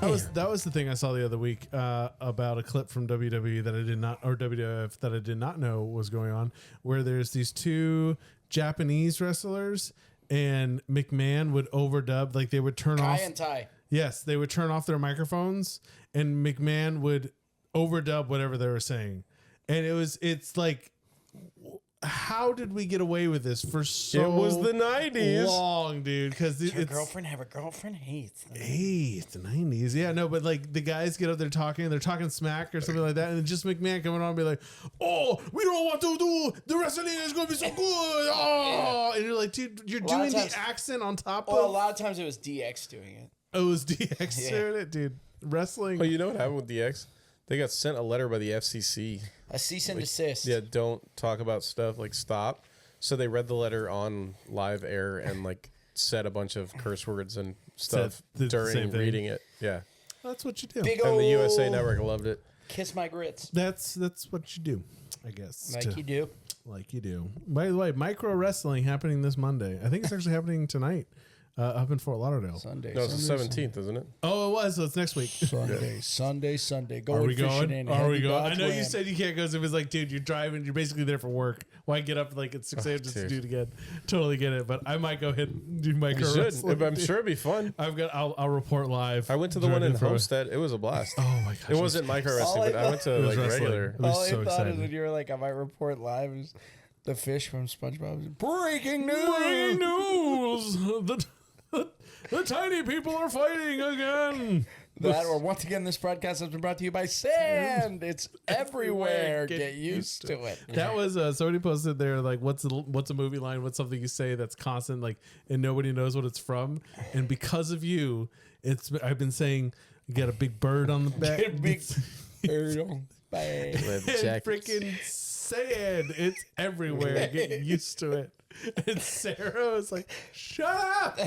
That was the thing I saw the other week about a clip from WWE that I did not, or WWF that I did not know was going on, where there's these two Japanese wrestlers and McMahon would overdub, like they would turn off. Kai and Tai. Yes, they would turn off their microphones and McMahon would overdub whatever they were saying. And it's like, how did we get away with this for so It was the 90s. long, dude? Because Your girlfriend have a girlfriend hates them. Hey, it's the 90s. Yeah, no, but like the guys get up there talking, they're talking smack or something like that, and then just McMahon coming on and be like, oh, we don't know what to do. The wrestling is going to be so good. Oh, and you're like, dude, you're doing the accent on top of. Well, a lot of times it was DX doing it. Oh, it was DX doing it, dude. Wrestling. Oh, you know what happened with DX? They got sent a letter by the FCC. A cease and desist. Yeah, don't talk about stuff, like stop. So they read the letter on live air and like said a bunch of curse words and stuff during reading it. Yeah. That's what you do. And the USA Network loved it. Kiss my grits. That's what you do, I guess. Like you do. Like you do. By the way, micro wrestling happening this Monday. I think it's actually happening tonight. Up in Fort Lauderdale. Sunday. No, it's the 17th, isn't it? Oh, it was. So it's next week. Sunday. Go Are we going? Are we going? I know land. you said you can't go. So it was like, dude, you're driving. You're basically there for work. Why get up like at 6 a.m. just to do it again? Totally get it. But I might go ahead and do micro wrestling. I'm sure it'd be fun. I'll report live. I went to the one in Homestead. It was a blast. Oh my gosh. It wasn't micro wrestling, but I went to like regular. I was All so I thought excited. is when you were like, I might report live, is the fish from SpongeBob. Breaking news. Breaking news. The tiny people are fighting again. That, or once again, this broadcast has been brought to you by Sand. It's everywhere. Get used to it. That was somebody posted there like, what's a movie line? What's something you say that's constant, like, and nobody knows what it's from? And because of you, I've been saying you got a big bird on the back. Get a big bird on the back. And freaking sand. It's everywhere. Get used to it. And Sarah was like, shut up.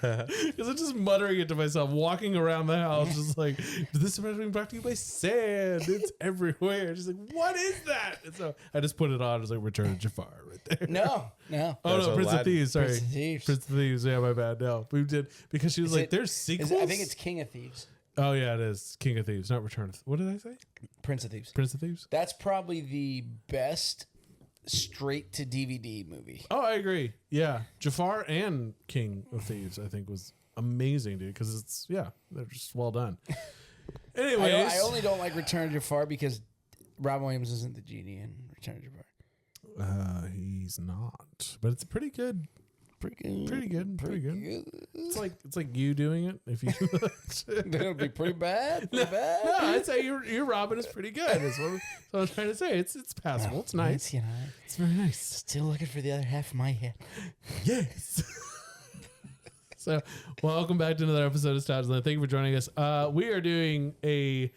Because I'm just muttering it to myself, walking around the house, just like, this is being brought to you by Sand. It's everywhere. Just like, what is that? And so I just put it on. It was like, Return of Jafar right there. No. Oh, no, Prince of Thieves. Sorry. Prince of Thieves. Yeah, my bad. No, we did, because she was like, there's sequels. I think it's King of Thieves. Oh, yeah, it is. King of Thieves, not Return of What did I say? Prince of Thieves. Prince of Thieves? That's probably the best straight to DVD movie. Oh, I agree. Yeah. Jafar and King of Thieves, I think, was amazing, dude, because they're just well done. Anyways. I only don't like Return of Jafar because Robin Williams isn't the genie in Return of Jafar. He's not. But it's pretty good. Pretty good. It's like you doing it. If you That'll be pretty bad. No, I'd say your Robin is pretty good. That's what I'm trying to say. It's passable. It's nice. It's very nice. Still looking for the other half of my head. Yes. So, welcome back to another episode of Nostalgialand. Thank you for joining us. We are doing a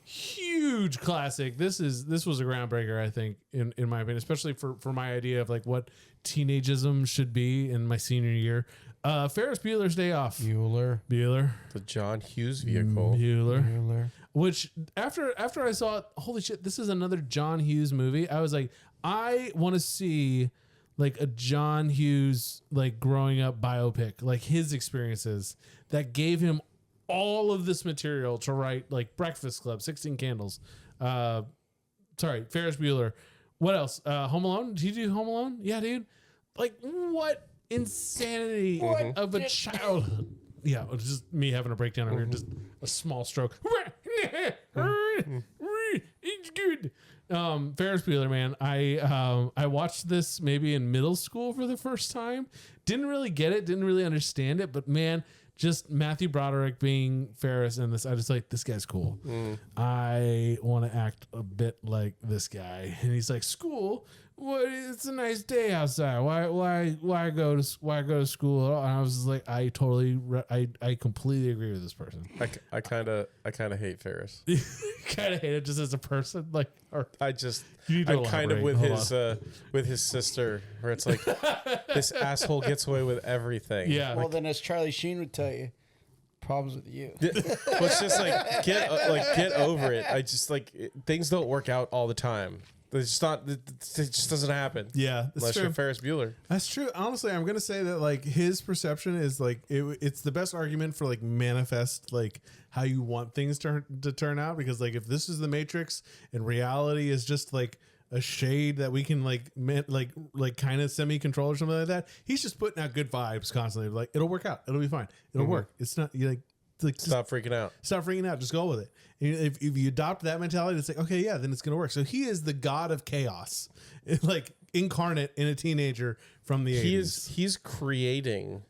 huge classic. This was a groundbreaker, I think, in my opinion, especially for my idea of like what teenageism should be in my senior year. Ferris Bueller's Day Off. Bueller. The John Hughes vehicle. Bueller. Which after I saw it, holy shit, this is another John Hughes movie. I was like, I want to see like a John Hughes like growing up biopic, like his experiences that gave him all of this material to write, like Breakfast Club, 16 Candles. Ferris Bueller. What else? Home Alone? Did you do Home Alone? Yeah, dude. Like, what insanity of a childhood. Yeah, it was just me having a breakdown over here, just a small stroke. It's good. Ferris Bueller, man. I watched this maybe in middle school for the first time. Didn't really get it, didn't really understand it, but man, just Matthew Broderick being Ferris in this, I just like, this guy's cool. I want to act a bit like this guy. And he's like, school? What? It's a nice day outside. Why go to school? And I was just like, I completely agree with this person. I kind of hate Ferris. Kind of hate it just as a person, like. Or I'm kind of with his sister, where it's like this asshole gets away with everything. Yeah. Well, then, as Charlie Sheen would tell you, problems with you. Well, it's just like get over it. I just like things don't work out all the time. It's not. It just doesn't happen. Yeah, unless you're Ferris Bueller. That's true. Honestly, I'm gonna say that like his perception is like it's the best argument for like manifest like how you want things to turn out, because like if this is the Matrix and reality is just like a shade that we can like kind of semi-control or something like that, he's just putting out good vibes constantly. Like it'll work out. It'll be fine. It'll work. It's not you like Stop freaking out. Stop freaking out. Just go with it. If you adopt that mentality, it's like, okay, yeah, then it's going to work. So he is the god of chaos, like incarnate in a teenager from the 80s. He's creating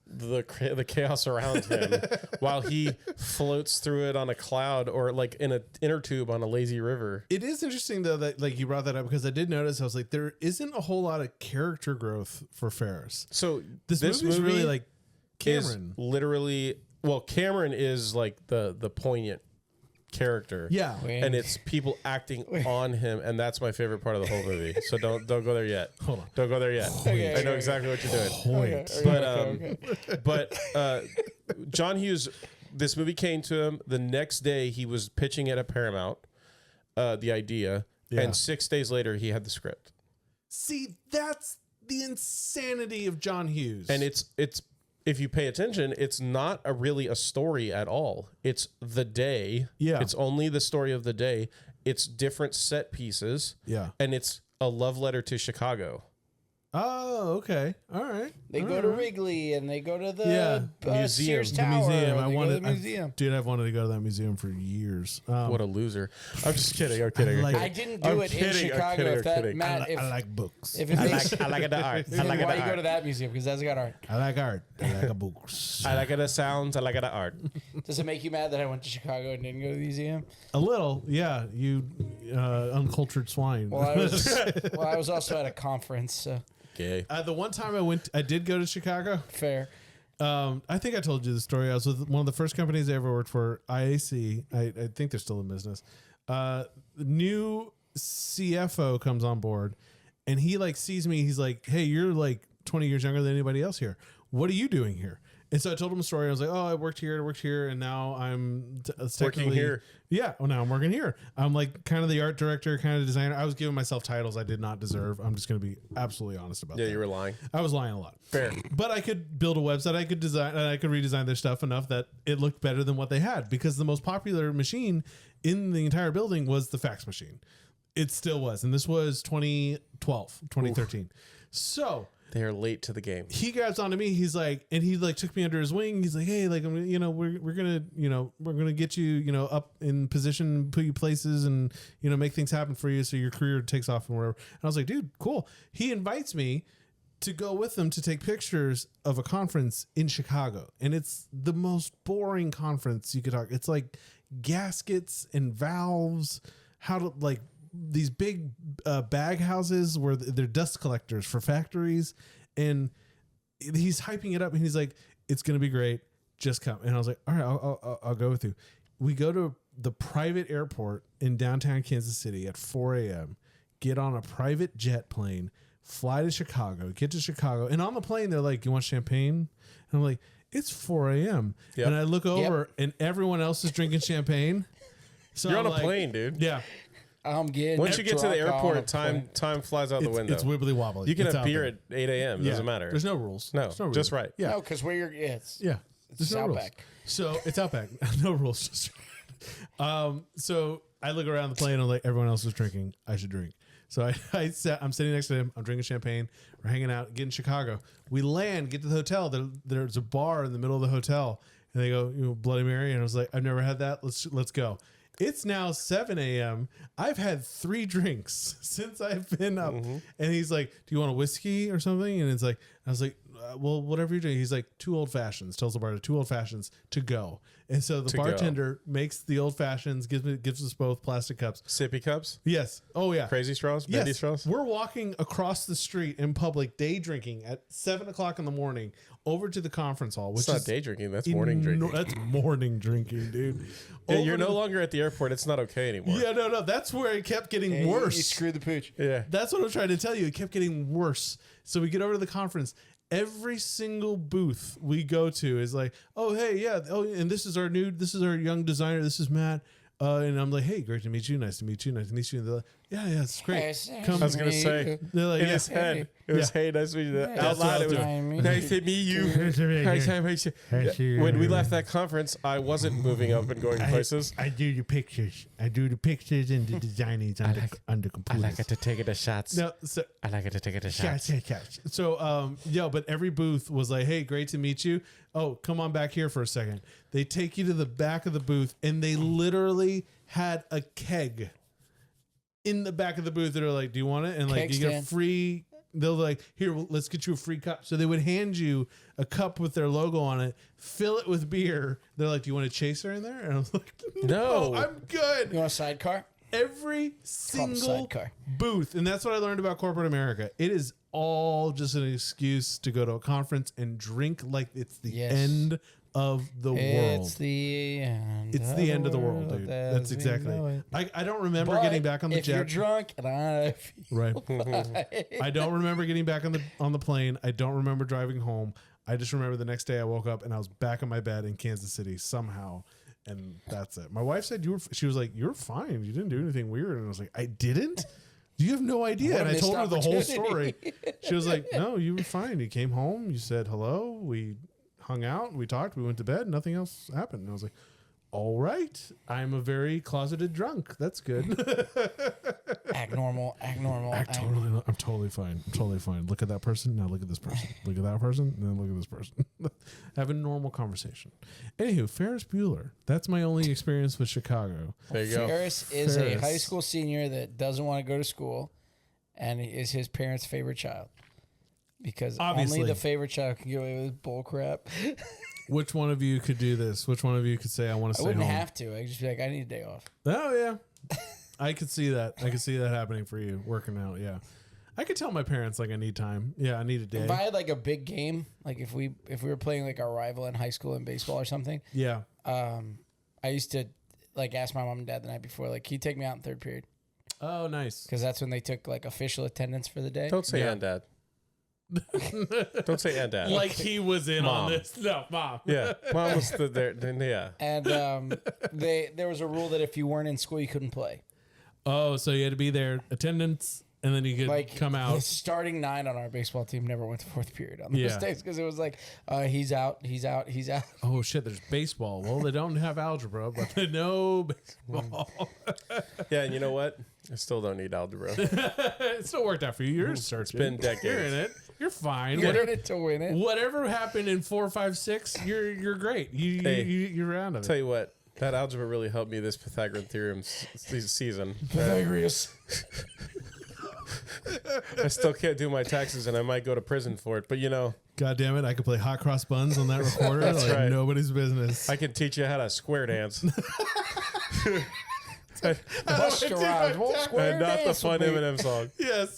the chaos around him while he floats through it on a cloud or like in an inner tube on a lazy river. It is interesting though that like you brought that up, because I did notice, I was like, there isn't a whole lot of character growth for Ferris. So this movie really like Cameron. Is literally, well, Cameron is like the poignant character. Yeah. And it's people acting on him, and that's my favorite part of the whole movie. So don't go there yet. Hold on. Don't go there yet. I know exactly what you're doing. But John Hughes, this movie came to him the next day. He was pitching it at Paramount, the idea, and 6 days later he had the script. See, that's the insanity of John Hughes. And it's if you pay attention, it's not really a story at all. It's the day. Yeah. It's only the story of the day. It's different set pieces. Yeah. And it's a love letter to Chicago. Oh, okay. All right. They go to Wrigley and they go to the museum. Sears The Tower. Museum. I wanted the museum. I've wanted to go to that museum for years. What a loser. I'm just kidding. I'm kidding. I didn't do it in Chicago. I like books. If it makes, I like the art. I like why the you go to art. that museum? Because that's got art. I like art. I like books. I like the sounds. I like the art. Does it make you mad that I went to Chicago and didn't go to the museum? A little, yeah. You uncultured swine. Well, I was also at a conference. So. Okay. The one time I did go to Chicago. Fair. I think I told you the story. I was with one of the first companies I ever worked for, IAC. I think they're still in business. The new CFO comes on board, and he like sees me. He's like, "Hey, you're like 20 years younger than anybody else here. What are you doing here?" And so I told him a story. I was like, "Oh, I worked here, and now I'm Working here." Yeah. Oh, now I'm working here. I'm like kind of the art director, kind of designer. I was giving myself titles I did not deserve. I'm just going to be absolutely honest about that. Yeah, you were lying. I was lying a lot. Fair. But I could build a website. I could design, and I could redesign their stuff enough that it looked better than what they had, because the most popular machine in the entire building was the fax machine. It still was. And this was 2013. Oof. So they are late to the game. He grabs onto me. He's like, and he like took me under his wing. He's like, "Hey, like, we're gonna get you, up in position, put you places, and make things happen for you so your career takes off and whatever." And I was like, "Dude, cool." He invites me to go with him to take pictures of a conference in Chicago, and it's the most boring conference you could talk. It's like gaskets and valves, how to like. These big bag houses where they're dust collectors for factories, and he's hyping it up, and he's like, "It's gonna be great, just come." And I was like, "All right, I'll go with you." We go to the private airport in downtown Kansas City at 4 a.m., get on a private jet plane, fly to Chicago, get to Chicago, and on the plane they're like, "You want champagne?" And I'm like, "It's 4 a.m." Yep. And I look over and everyone else is drinking champagne. So you're I'm on a plane, dude. Yeah. Once you get to the airport, time flies out the window. It's wibbly wobbly. You can have beer at 8 a.m. It doesn't matter. There's no rules. No, just right. Yeah. No, because where you're, it's There's no Outback. rules. So it's Outback. No rules. Just so I look around the plane. I'm like, everyone else is drinking. I should drink. So I'm sitting next to him. I'm drinking champagne. We're hanging out. Get in Chicago. We land. Get to the hotel. There's a bar in the middle of the hotel, and they go, Bloody Mary. And I was like, I've never had that. Let's go. It's now 7 a.m. I've had 3 drinks since I've been up. Mm-hmm. And he's like, "Do you want a whiskey or something?" And it's like, I was like, "Well, whatever you're doing." He's like, 2 old fashions. Tells the bartender 2 old fashions to go. And so the bartender makes the old fashions, gives us both plastic cups. Sippy cups? Yes. Oh, yeah. Crazy straws? Bendy straws? We're walking across the street in public, day drinking at 7 o'clock in the morning over to the conference hall. Which it's not day drinking. That's morning drinking. That's morning drinking, dude. Yeah, you're no longer at the airport. It's not okay anymore. Yeah, no. That's where it kept getting worse. You screwed the pooch. Yeah. That's what I'm trying to tell you. It kept getting worse. So we get over to the conference. Every single booth we go to is like, "Oh, hey, yeah. Oh, and this is our young designer. This is Matt." And I'm like, "Hey, great to meet you. Nice to meet you. Nice to meet you." And they're like, Yeah, it's great. Hey, Come, I was gonna say they're like, in yeah. his head, it was hey, nice to meet you. Out loud, it was nice to meet you. When we left that conference, I wasn't moving up and going places. I do the pictures. I do the pictures and the designings on the computers. I like it to take it to shots. No, so, I like it to take it to shots. shots. So, but every booth was like, hey, great to meet you. Oh, come on back here for a second. They take you to the back of the booth, and they literally had a keg in the back of the booth. They're like, do you want it? And like, Keg you get a stand. free, they'll like, here, let's get you a free cup. So they would hand you a cup with their logo on it, fill it with beer. They're like, do you want a chaser in there? And I was like, no, I'm good. You want a sidecar? Every single sidecar. booth. And that's what I learned about corporate America. It is all just an excuse to go to a conference and drink like it's the end of the world. It's the end. It's the end of the world, dude. That's exactly. I don't remember getting back on the jet. If you're drunk, and I Right. I don't remember getting back on the plane. I don't remember driving home. I just remember the next day I woke up and I was back in my bed in Kansas City somehow. And that's it. My wife said she was like, you're fine. You didn't do anything weird. And I was like, I didn't? You have no idea. And I told her the whole story. She was like, no, you were fine. You came home. You said hello. We hung out. We talked. We went to bed. Nothing else happened. And I was like, all right. I'm a very closeted drunk. That's good. act normal. I'm totally fine. I'm totally fine. Look at that person. Now look at this person. Look at that person. And then look at this person. Have a normal conversation. Anywho, Ferris Bueller. That's my only experience with Chicago. There you go. Ferris is a high school senior that doesn't want to go to school and is his parents' favorite child. Because Obviously. only the favorite child can get away with bull crap. Which one of you could do this? Which one of you could say, I want to I stay home? wouldn't have to. I'd just be like, I need a day off. Oh, yeah. I could see that. I could see that happening for you, working out. Yeah. I could tell my parents, like, I need time. Yeah, I need a day. If I had like a big game, like if we were playing like our rival in high school in baseball or something, Yeah. I used to like ask my mom and dad the night before, like, can you take me out in third period? Oh, nice. Because that's when they took like official attendance for the day. Don't say Yeah. and dad. Don't say and dad. Like he was in Mom. on this. No, mom. Yeah, mom was there. Then yeah. And there was a rule that if you weren't in school, you couldn't play. Oh, so you had to be there, attendance, and then you could Like come the out. starting 9 on our baseball team never went to fourth period on those days because it was like he's out. Oh, shit, there's baseball. Well, they don't have algebra, but they know baseball. Yeah, and you know what? I still don't need algebra. It still worked out for you. You're searching. been decades. You're in it. You're fine. You're in it to win it. Whatever happened in 4, 5, 6, you're great. You're out of it. Tell you what, that algebra really helped me this Pythagorean theorem season. Pythagoras. I still can't do my taxes, and I might go to prison for it. But you know, God damn it! I could play hot cross buns on that recorder That's like right. nobody's business. I can teach you how to square dance. Buster Rhymes won't square And not the dance fun with me. Eminem song. Yes.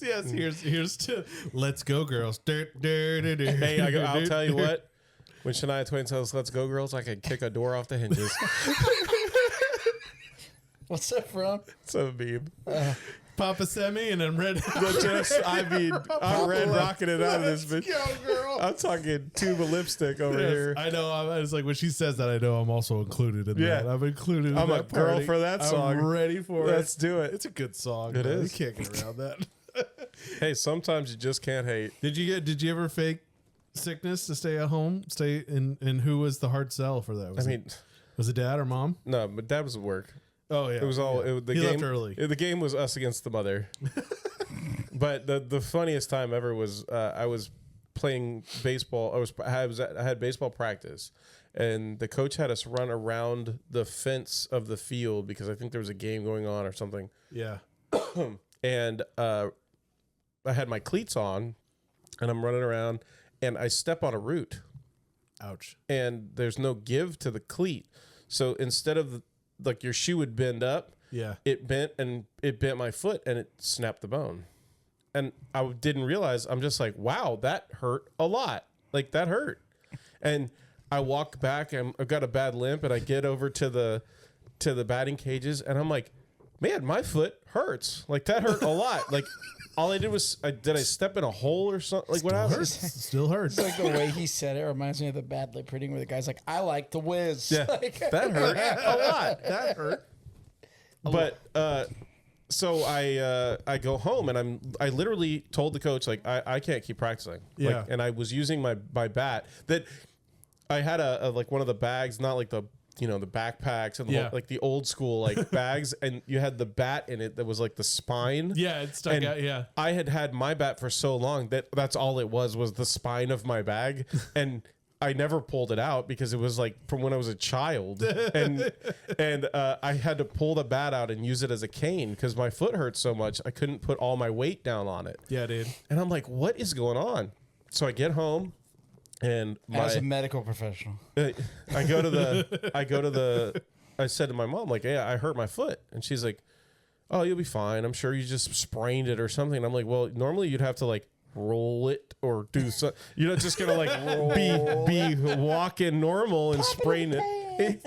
Here's to let's go, girls. Hey, I'll tell you what. When Shania Twain says "Let's go, girls," I can kick a door off the hinges. What's that from? It's a meme. Papa Semi and then Red. I'm red rocking it out of this bitch. Go, girl. I'm talking tube of lipstick over here. I know. I was like, when she says that, I know I'm also included in Yeah. that. I'm included in I'm that a girl party. for that song. I'm ready for it. Let's do it. It's a good song. It though. is. You can't get around that. Hey, sometimes you just can't hate. Did you ever fake sickness to stay at home? Stay in, and who was the hard sell for that? Was it dad or mom? No, but dad was at work. Oh yeah, It was all the He game. left early. The game was us against the mother. But the funniest time ever was I was playing baseball. I had baseball practice, and the coach had us run around the fence of the field because I think there was a game going on or something. Yeah. And I had my cleats on, and I'm running around, and I step on a root. Ouch. And there's no give to the cleat, so instead of like your shoe would bend up, Yeah. it bent my foot and it snapped the bone. And I didn't realize, I'm just like, wow, that hurt a lot. Like that hurt. And I walk back and I've got a bad limp and I get over to the batting cages and I'm like, man, my foot hurts. Like that hurt a lot. Like all I did was, did I step in a hole or something? Like what happened? Still hurts. It's like the way he said it reminds me of the bad lip reading where the guy's like, I like the whiz. Yeah, Like, that hurt a lot. That hurt. But So I go home and I literally told the coach, like, I can't keep practicing. Yeah. Like, and I was using my bat that I had a like one of the bags, not like the the backpacks and the whole, like the old school like bags, and you had the bat in it that was like the spine. Yeah, it stuck out. Yeah, I had my bat for so long that's all it was the spine of my bag, and I never pulled it out because it was like from when I was a child, and I had to pull the bat out and use it as a cane because my foot hurt so much I couldn't put all my weight down on it. Yeah, dude. And I'm like, what is going on? So I get home. And as a medical professional, I said to my mom, like, hey, I hurt my foot. And she's like, oh, you'll be fine. I'm sure you just sprained it or something. And I'm like, well, normally you'd have to like roll it or do something. You're not just going to like be walking normal and sprain it.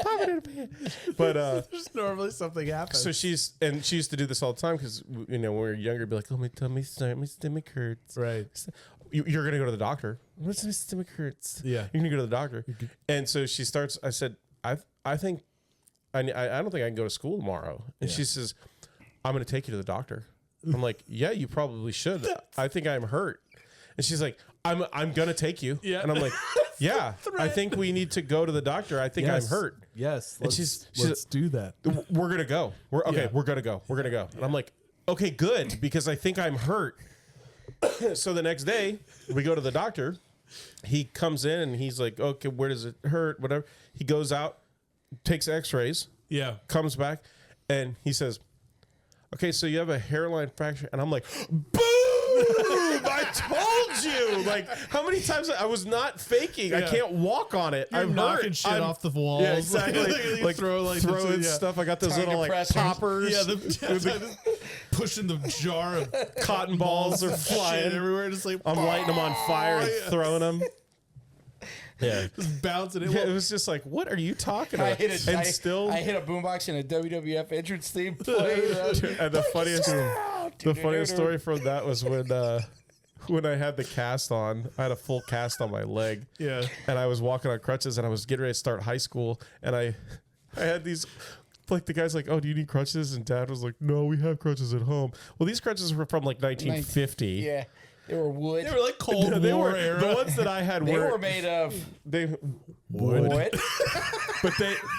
Pop it in a pan. But there's normally something happens. So she used to do this all the time because when we were younger, be like, oh, my tummy stomach hurts. Right. You're gonna go to the doctor. What's my stomach hurts? Yeah, you're gonna go to the doctor. And so she starts. I said, I think I don't think I can go to school tomorrow. And she says, I'm gonna take you to the doctor. I'm like, yeah, you probably should. I think I'm hurt. And she's like, I'm gonna take you. Yeah. And I'm like, yeah, I think we need to go to the doctor. I think I'm hurt. Yes. And Let's do that. We're gonna go. We're gonna go. We're gonna go. And I'm like, okay, good, because I think I'm hurt. So the next day we go to the doctor. He comes in and he's like, okay, where does it hurt? Whatever. He goes out, takes x-rays. Yeah. Comes back and he says, okay, so you have a hairline fracture. And I'm like, boom! I told you. Like, how many times I was not faking. I can't walk on it. I'm knocking shit off the walls. Yeah, exactly. like throwing stuff. I got those little like poppers. Yeah, pushing the jar of cotton balls are flying everywhere. Just like, I'm lighting them on fire and throwing them. Yeah, just bouncing it. Yeah, it was just like, what are you talking about? I hit a boombox and a WWF entrance theme played. And the funniest story from that was when I had the cast on. I had a full cast on my leg. Yeah, and I was walking on crutches, and I was getting ready to start high school, and I had these. Like the guy's like, oh, do you need crutches? And Dad was like, no, we have crutches at home. Well, these crutches were from like 1950. Yeah, they were wood. They were like Cold War era. The ones that I had were made of wood. But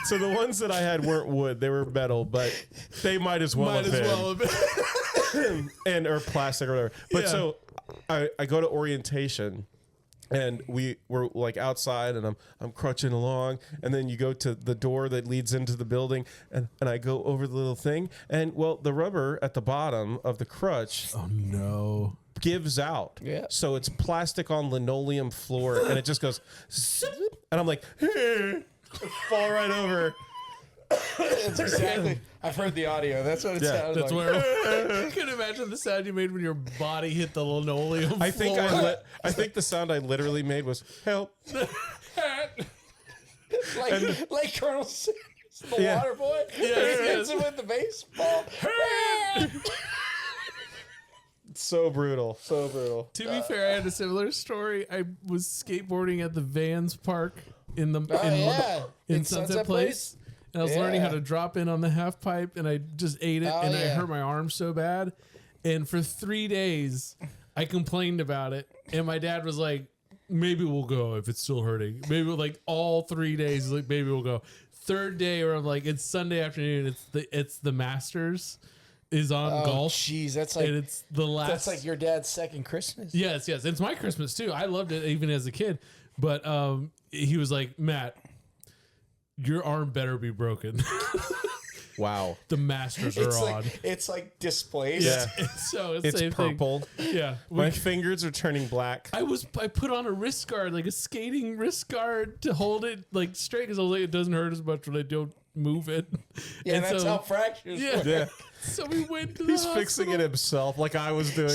so the ones that I had weren't wood. They were metal, but they might as well have been. And or plastic or whatever. But so I go to orientation. And we were like outside, and I'm crutching along, and then you go to the door that leads into the building, and I go over the little thing, and well, the rubber at the bottom of the crutch, gives out. Yeah. So it's plastic on linoleum floor, and it just goes, and I'm like, fall right over. It's exactly. I've heard the audio. That's what it sounds like. Where I can imagine the sound you made when your body hit the linoleum. I think the sound I literally made was help. like Colonel Sanders, the water boy. Yeah, he hits him with the baseball. So brutal. So brutal. To be fair, I had a similar story. I was skateboarding at the Vans Park in Sunset Place. And I was learning how to drop in on the half pipe, and I just ate it, and I hurt my arm so bad. And for 3 days, I complained about it, and my dad was like, maybe we'll go if it's still hurting. Maybe like all 3 days, like maybe we'll go. Third day, where I'm like, it's Sunday afternoon, it's the Masters is on golf. Jeez, that's like, and it's the last. That's like your dad's second Christmas. Yes. It's my Christmas too. I loved it even as a kid. But he was like, Matt, your arm better be broken. Wow. The Masters are on. It's like displaced. Yeah. So it's same purple. Thing. Yeah. My fingers are turning black. I put on a wrist guard, like a skating wrist guard to hold it like straight, because I was like, it doesn't hurt as much when I don't move it. Yeah, and that's how fractures work. Yeah. So we went to the He's fixing it himself, like I was doing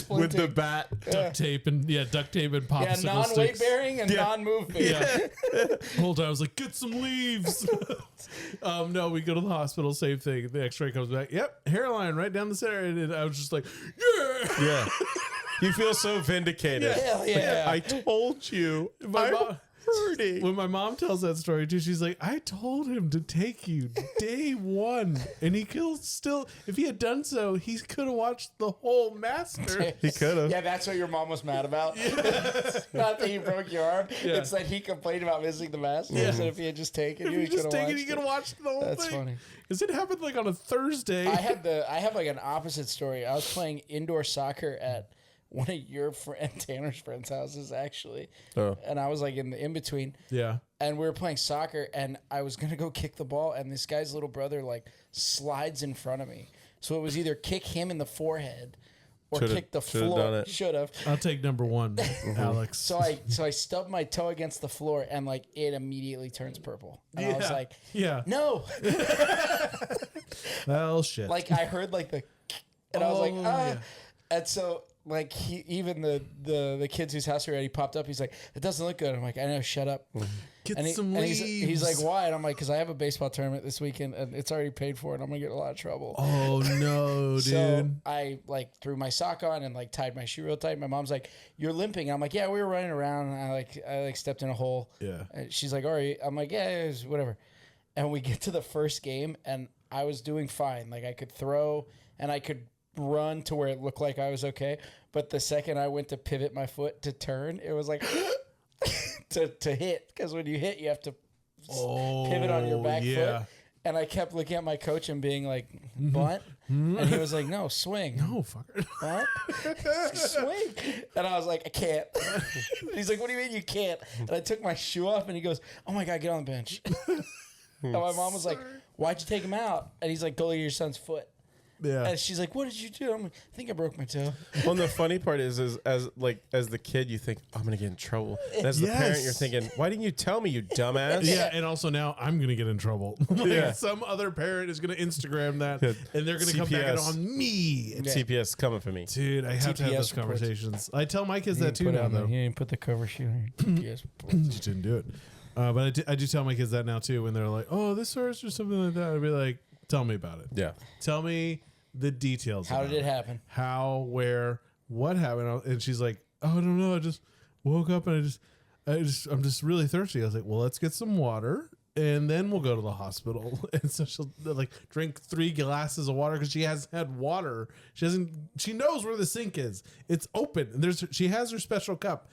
with the bat. Duct tape and popsicle sticks. Yeah, non-weight bearing and non-moving. Yeah. Whole time I was like, get some leaves. No, we go to the hospital, same thing. The X-ray comes back. Yep, hairline right down the center, and I was just like, yeah. You feel so vindicated. Hell yeah. I told you. My when my mom tells that story too, she's like, I told him to take you day one, and he could still, if he had done so, he could have watched the whole Master. He could have. Yeah, that's what your mom was mad about. Not that he broke your arm. Yeah. It's that he complained about missing the Master. Yeah. So if he had just taken you, If you just take it, watched you could have watched the whole That's thing. funny. Because it happened like on a Thursday. I have like an opposite story. I was playing indoor soccer at one of your friend Tanner's friends' houses, actually. Oh. And I was like in between. Yeah. And we were playing soccer, and I was gonna go kick the ball, and this guy's little brother like slides in front of me. So it was either kick him in the forehead or kick the floor. Should have. I'll take number one, Alex. So I stubbed my toe against the floor, and like it immediately turns purple. And I was like, no. Well, shit. Like I heard like the, and I was like, yeah. And so like even the kids whose house we were at, he popped up. He's like, it doesn't look good. I'm like, I know, shut up. Get And some and leaves. he's like, why? And I'm like, because I have a baseball tournament this weekend, and it's already paid for, and I'm gonna get in a lot of trouble. Oh no, dude. So I like threw my sock on and like tied my shoe real tight. My mom's like, "You're limping." I'm like, "Yeah, we were running around." And I stepped in a hole. Yeah. And she's like, "All right." I'm like, "Yeah, it was whatever." And we get to the first game, and I was doing fine. Like I could throw and I could run to where it looked like I was okay. But the second I went to pivot my foot to turn, it was like to hit, because when you hit, you have to pivot on your back foot. And I kept looking at my coach and being like, bunt? And he was like, no, swing. No, fucker. Bunt? Swing. And I was like, I can't. He's like, what do you mean you can't? And I took my shoe off, and he goes, oh my God, get on the bench. And my mom was like, why'd you take him out? And he's like, go look at your son's foot. Yeah. And she's like, what did you do? I'm like, I think I broke my toe. Well, and the funny part is as the kid, you think, I'm gonna get in trouble. And as the parent, you're thinking, why didn't you tell me, you dumbass? Yeah, and also now I'm gonna get in trouble. Like Yeah. some other parent is gonna Instagram that, and they're gonna come back on me. CPS is coming for me, Dude, I have to have TPS those conversations. I tell my kids that too now, though. He didn't put the cover sheet on your TPS report. You didn't do it. But I do tell my kids that now too when they're like, "Oh, this hurts" or something like that. I'd be like, "Tell me about it. Yeah. Tell me the details. How did it happen? How, where, what happened?" And she's like, "Oh, I don't know. I just woke up and I'm just really thirsty." I was like, "Well, let's get some water and then we'll go to the hospital." And so she'll like drink 3 glasses of water because she hasn't had water. She knows where the sink is. It's open. And she has her special cup.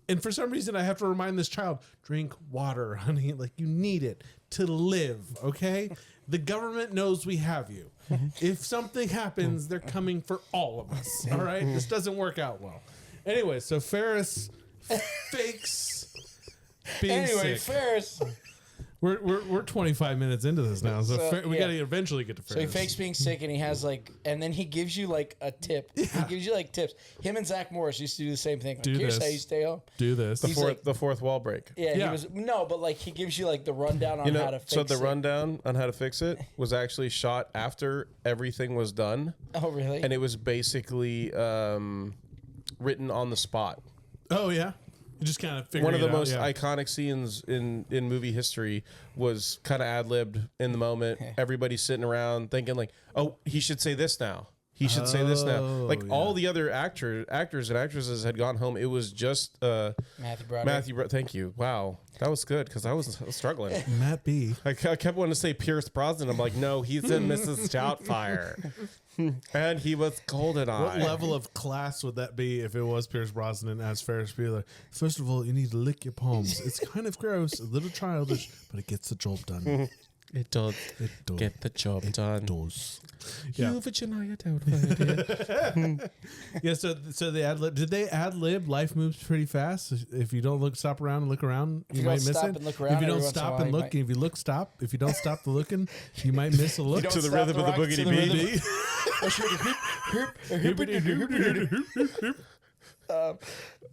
And for some reason, I have to remind this child, drink water, honey. Like, you need it to live, okay? The government knows we have you. If something happens, they're coming for all of us, all right? This doesn't work out well. Anyway, so Ferris fakes being sick. Ferris. We're 25 minutes into this now, so we got to eventually get to Ferris. So he fakes being sick, and he has like, and then he gives you like a tip. He gives you like tips. Him and Zach Morris used to do the same thing. Like, here's how you stay home. Do this. The fourth wall break. Yeah, he was but like he gives you like the rundown on how to fix it. So the rundown on how to fix it was actually shot after everything was done. Oh, really? And it was basically written on the spot. Oh, yeah? You just kind of figure One of the it out, most iconic scenes in movie history was kind of ad-libbed in the moment. Everybody's sitting around thinking like, oh, he should say this now. He should say this now. Like all the other actors and actresses had gone home. It was just Matthew Broderick. Thank you. Wow. That was good because I was struggling. Matt B. I kept wanting to say Pierce Brosnan. I'm like, no, he's in Mrs. Doubtfire. And he was GoldenEye. What level of class would that be if it was Pierce Brosnan as Ferris Bueller? First of all, you need to lick your palms. It's kind of gross, a little childish, but it gets the job done. It does. Get the job done. Does. You vagina Doubtfire. Yeah, so the ad lib, did they ad lib life moves pretty fast? If you don't stop around and look around, you might miss it. If you don't stop and look, if you look, stop. If you don't stop the looking, you might miss a look. To the rhythm of the boogity beat.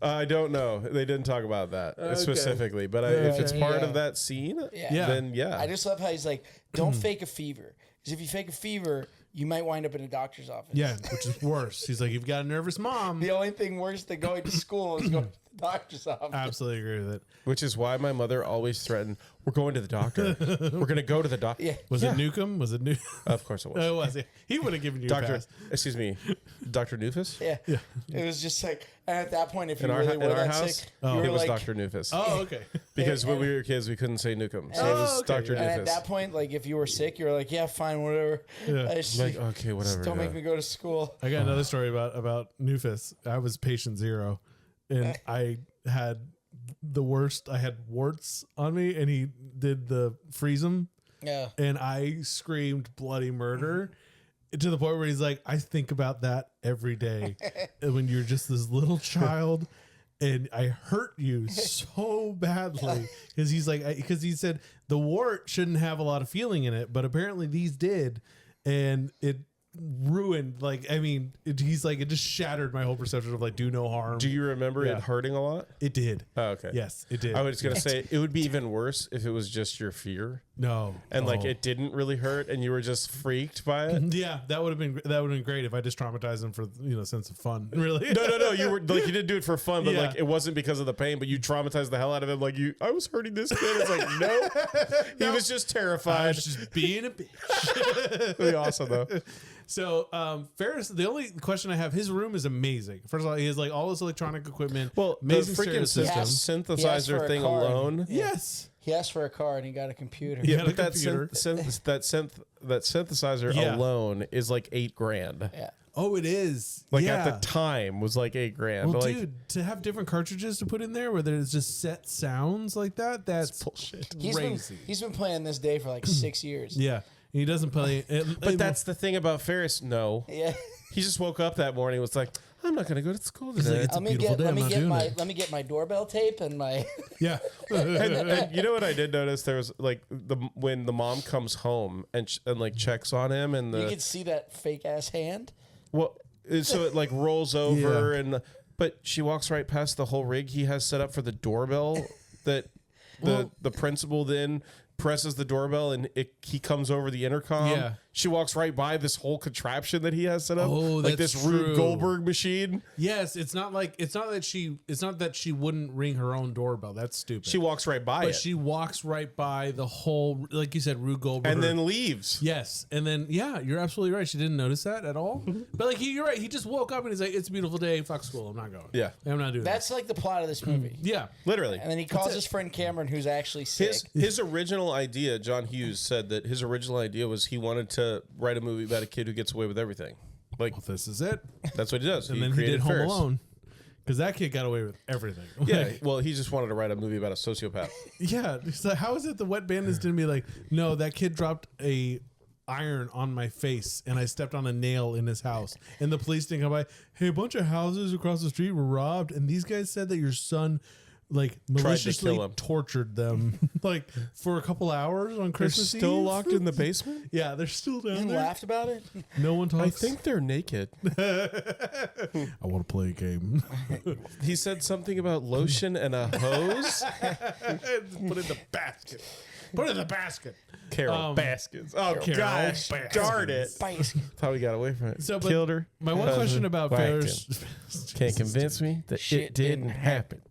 I don't know. They didn't talk about that specifically, but if it's part of that scene, then yeah. I just love how he's like, don't fake a fever. Because if you fake a fever, you might wind up in a doctor's office. Yeah, which is worse. He's like, you've got a nervous mom. The only thing worse than going to school is going to Doctor's office. Absolutely agree with it. Which is why my mother always threatened, we're going to the doctor. We're going to go to the doctor. Yeah. Was it Newcomb? Was it New? Of course it was. Oh, it was. Yeah. He would have given you a Doctor, pass. excuse me, Dr. Nufus? Yeah. It was just like, and at that point, if you In our, really in were our that house, sick, you were it was like, Dr. Nufus. Oh, okay. Because when we were kids, we couldn't say Newcomb. So it was okay. Dr. and at Nufus. that point, like if you were sick, you were like, yeah, fine, whatever. Yeah. Like, okay, whatever. Just don't yeah. make me go to school. I got another story about Nufus. I was patient 0, and I had the worst. I had warts on me, and he did the freeze 'em, Yeah. and I screamed bloody murder to the point where he's like, I think about that every day. And when you're just this little child. And I hurt you so badly because he's like, because he said the wart shouldn't have a lot of feeling in it, but apparently these did, and it ruined. Like, I mean, he's like, it just shattered my whole perception of like do no harm. Do you remember Yeah. it hurting a lot? It did. Oh, okay. Yes, it did. I was going to say it would be even worse if it was just your fear No, and like Oh. it didn't really hurt and you were just freaked by it. Yeah, that would have been great if I just traumatized him for sense of fun. Really? No. You were like you didn't do it for fun, but Yeah. like it wasn't because of the pain, but you traumatized the hell out of him. Like I was hurting this kid. It's like no, he was just I terrified. was just being a bitch. Really awesome though. So, Ferris, the only question I have, his room is amazing. First of all, he has like all this electronic equipment. Well, amazing the stereo freaking system. He asked for synthesizer a thing card. alone. Yes. He asked for a car and he got a computer. Yeah, had but a that computer. that synthesizer Yeah. alone is like $8,000. Yeah. Oh, it is. Like yeah. at the time was like $8,000. Well, but like, dude, to have different cartridges to put in there where there's just set sounds like that, that's bullshit. crazy. He's been playing this day for like 6 years. Yeah. He doesn't play. But that's the thing about Ferris. No, Yeah. he just woke up that morning and was like, I'm not going to go to school today. It's a beautiful day, I'm not doing it. Let me get my doorbell tape and my yeah. and you know what I did notice? There was like when the mom comes home and like checks on him and you can see that fake ass hand. well, so it like rolls over but she walks right past the whole rig he has set up for the doorbell that the principal then presses the doorbell and he comes over the intercom. Yeah. She walks right by this whole contraption that he has set up. Oh, like that's this Rube true. Goldberg machine. Yes, it's not that she wouldn't ring her own doorbell. That's stupid. She walks right by but it. she walks right by the whole, like you said, Rube Goldberg. and then leaves. yes, and then you're absolutely right. She didn't notice that at all. But like you're right. He just woke up and he's like, "It's a beautiful day. Fuck school. I'm not going. Yeah. I'm not doing That's like the plot of this movie. that." Yeah, Literally. And then he calls his friend Cameron, who's actually sick. His original idea, John Hughes said that his original idea was he wanted to write a movie about a kid who gets away with everything. Like well, this is it. that's what he does. And then he created did Home Ferris. Alone because that kid got away with everything. Yeah, Like, well, he just wanted to write a movie about a sociopath. yeah. So how is it the wet bandits didn't be like, no, that kid dropped a iron on my face and I stepped on a nail in his house, and the police didn't come by. Hey, a bunch of houses across the street were robbed, and these guys said that your son like maliciously kill him. tortured them like for a couple hours on Christmas Eve. in the basement? Yeah, they're still down and there. laughed about it. No one talks. I think they're naked. I want to play a game. He said something about lotion and a hose. Put it in the basket. Put it in the basket. Carol Baskins. Oh, Carol gosh. Baskins. Darn it. Bias. How we got away from it. So, but Killed her. My one husband, question about whacked Ferris him. Can't convince me that Shit it didn't didn't happen.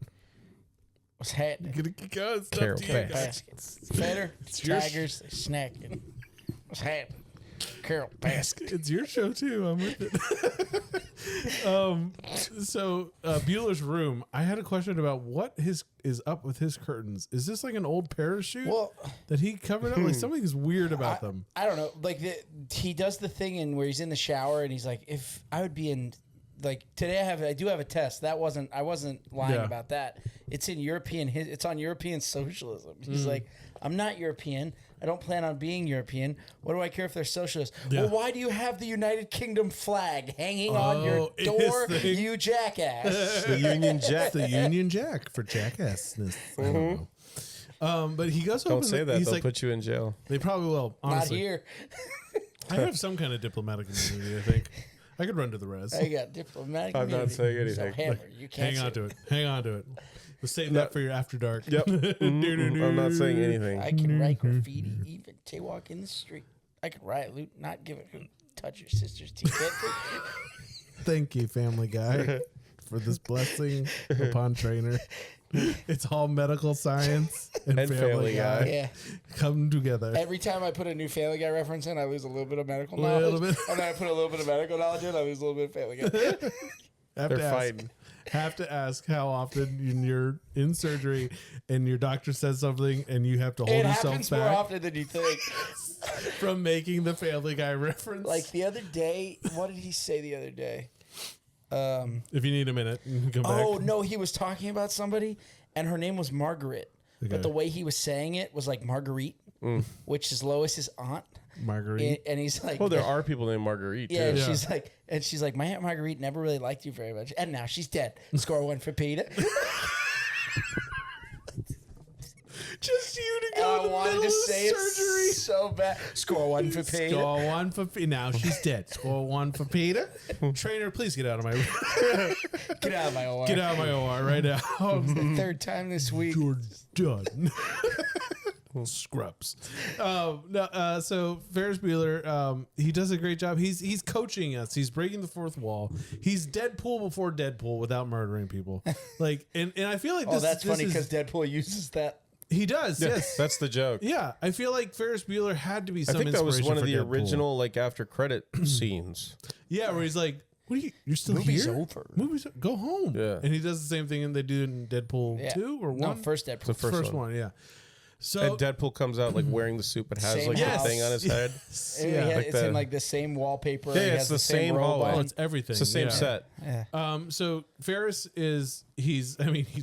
What's happening? Gonna keep going. Stuff Carol to you guys. Baskets. Feather. your Tigers. Snacking. What's happening? Carol Basket. It's your show too. I'm with it. So Bueller's room. I had a question about what is up with his curtains. Is this like an old parachute Well, that he covered up? Like something's weird about them. I don't know. Like he does the thing in where he's in the shower and he's like, if I would be in, like today I do have a test. I wasn't lying Yeah. about that. It's in European. It's on European socialism. He's like, I'm not European. I don't plan on being European. What do I care if they're socialists? Yeah. Well, why do you have the United Kingdom flag hanging on your Oh, it door, is the- you jackass? The Union Jack. It's the Union Jack for jackassness. I don't know. But he goes home. Don't say that. He's They'll like, put you in jail. they probably will. Not Honestly, here. I have some kind of diplomatic immunity. I think I could run to the res. I got diplomatic. I'm not immunity. saying So, anything. Hammer, you can't Hang on say to it. Hang on to it. We'll save that for your after dark. Yep. I'm not saying anything. I can write graffiti, even jaywalk in the street. I can riot loot, not give a hoot, touch your sister's teeth. Thank you, Family Guy. for this blessing upon Trainer. It's all medical science and Family Guy Yeah. come together. Every time I put a new Family Guy reference in, I lose a little bit of medical Little knowledge. bit. And then I put a little bit of medical knowledge in, I lose a little bit of Family Guy. They're fighting. Have to ask how often you're in surgery and your doctor says something and you have to hold It yourself happens more back often than you think. from making the Family Guy reference. Like the other day, what did he say the other day? If you need a minute, you can come back. Oh, no, he was talking about somebody, and her name was Margaret. Okay. But the way he was saying it was like Marguerite, which is Lois's aunt. Marguerite. And he's like, Well, there are people named Marguerite, yeah, too. and she's like, my Aunt Marguerite never really liked you very much, and now she's dead. Score one for Peter. Just you to And go I in the wanted middle to of say surgery. it so bad. Score one for Peter. Score one for Peter. Now she's dead. Score one for Peter. Trainer, please get out of my Get out of my OR. get out of my OR right now. The third time this week. You're done. Scrubs. No, so Ferris Bueller, he does a great job. He's coaching us. He's breaking the fourth wall. He's Deadpool before Deadpool without murdering people. Like, and I feel like this. That's this funny is- because Deadpool uses that. he does. Yes, That's the joke. yeah. I feel like Ferris Bueller had to be I some. think that was one of the inspiration for Deadpool. original, like, after credit scenes. Yeah, where he's like, "What are you? You're still Movie's here? over." Movie's go home." Yeah. and he does the same thing, and they do it in Deadpool Yeah. 2 or 1. No, first Deadpool. The First one. one. Yeah. So And Deadpool comes out, like, wearing the suit, but has, Same like, house. the thing on his head. yeah. like It's the- in like the same wallpaper. Yeah, He it's has the same robe hallway. Oh, on. it's everything. It's the same yeah. set. Yeah. So Ferris he